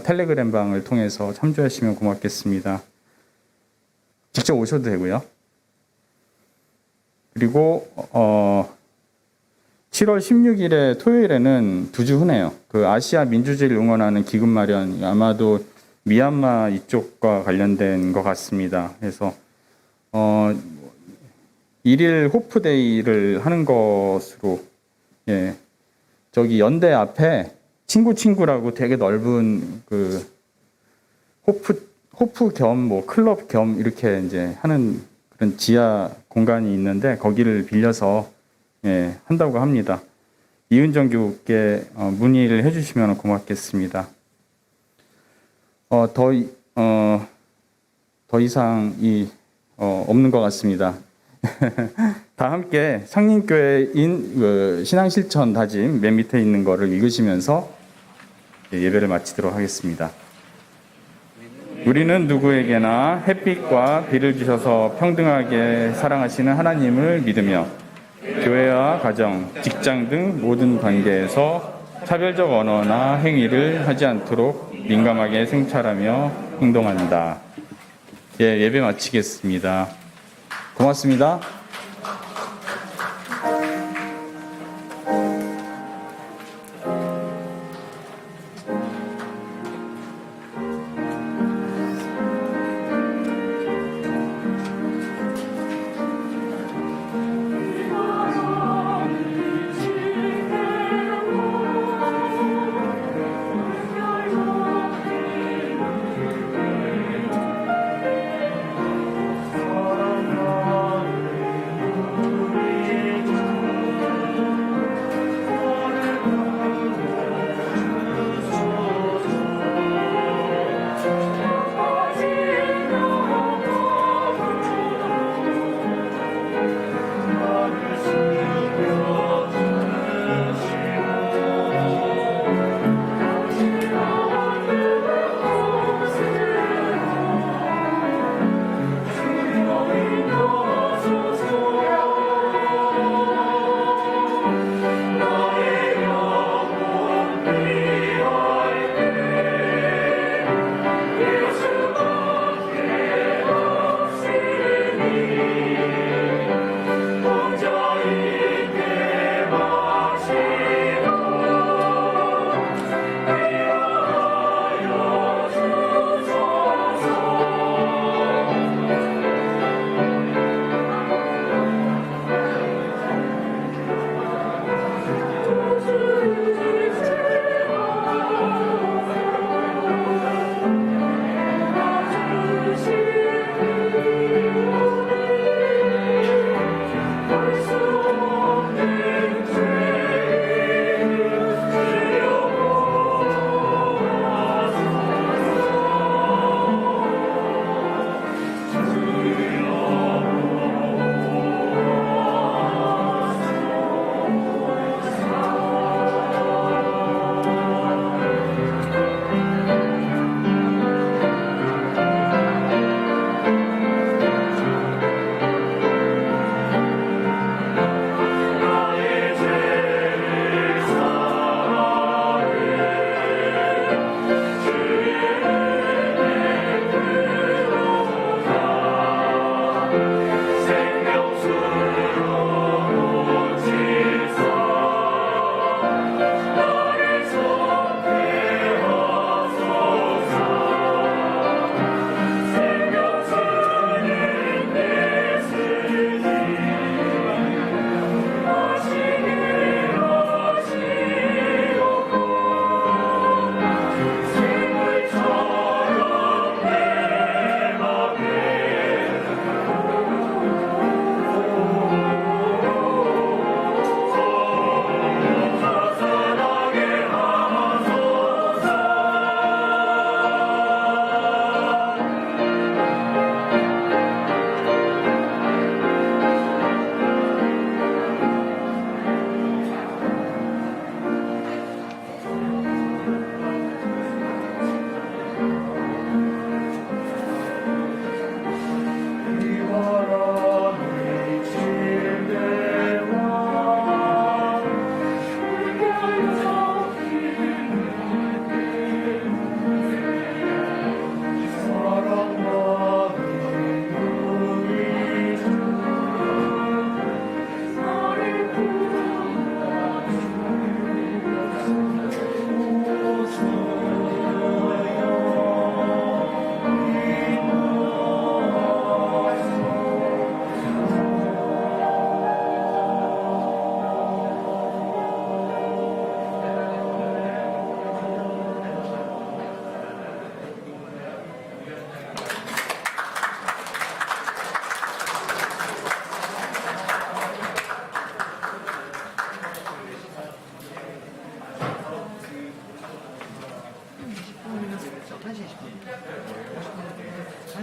텔레그램 방을 통해서 참조하시면 고맙겠습니다. 직접 오셔도 되고요. 그리고 7월 16일에 토요일에는 두 주 후네요. 그 아시아 민주주의를 응원하는 기금 마련, 아마도 미얀마 이쪽과 관련된 것 같습니다. 그래서 1일 호프데이를 하는 것으로, 예, 저기 연대 앞에 친구라고 되게 넓은 그 호프 겸 뭐 클럽 겸 이렇게 이제 하는 그런 지하 공간이 있는데 거기를 빌려서, 예, 한다고 합니다. 이은정 교우께 문의를 해주시면 고맙겠습니다. 더 이상이 없는 것 같습니다. 다 함께 상림교회인 그 신앙실천 다짐 맨 밑에 있는 거를 읽으시면서 예배를 마치도록 하겠습니다. 우리는 누구에게나 햇빛과 비를 주셔서 평등하게 사랑하시는 하나님을 믿으며 교회와 가정, 직장 등 모든 관계에서 차별적 언어나 행위를 하지 않도록 민감하게 생찰하며 행동한다. 예, 예배 마치겠습니다. 고맙습니다.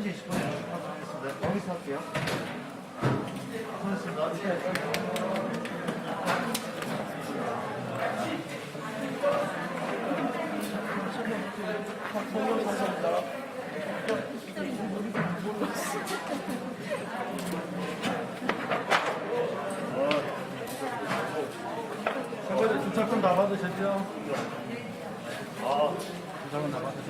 1시 20분에 하겠습니다. 여기서 할게요. 주차권 다 받으셨죠? 주차권 다 받으셨죠?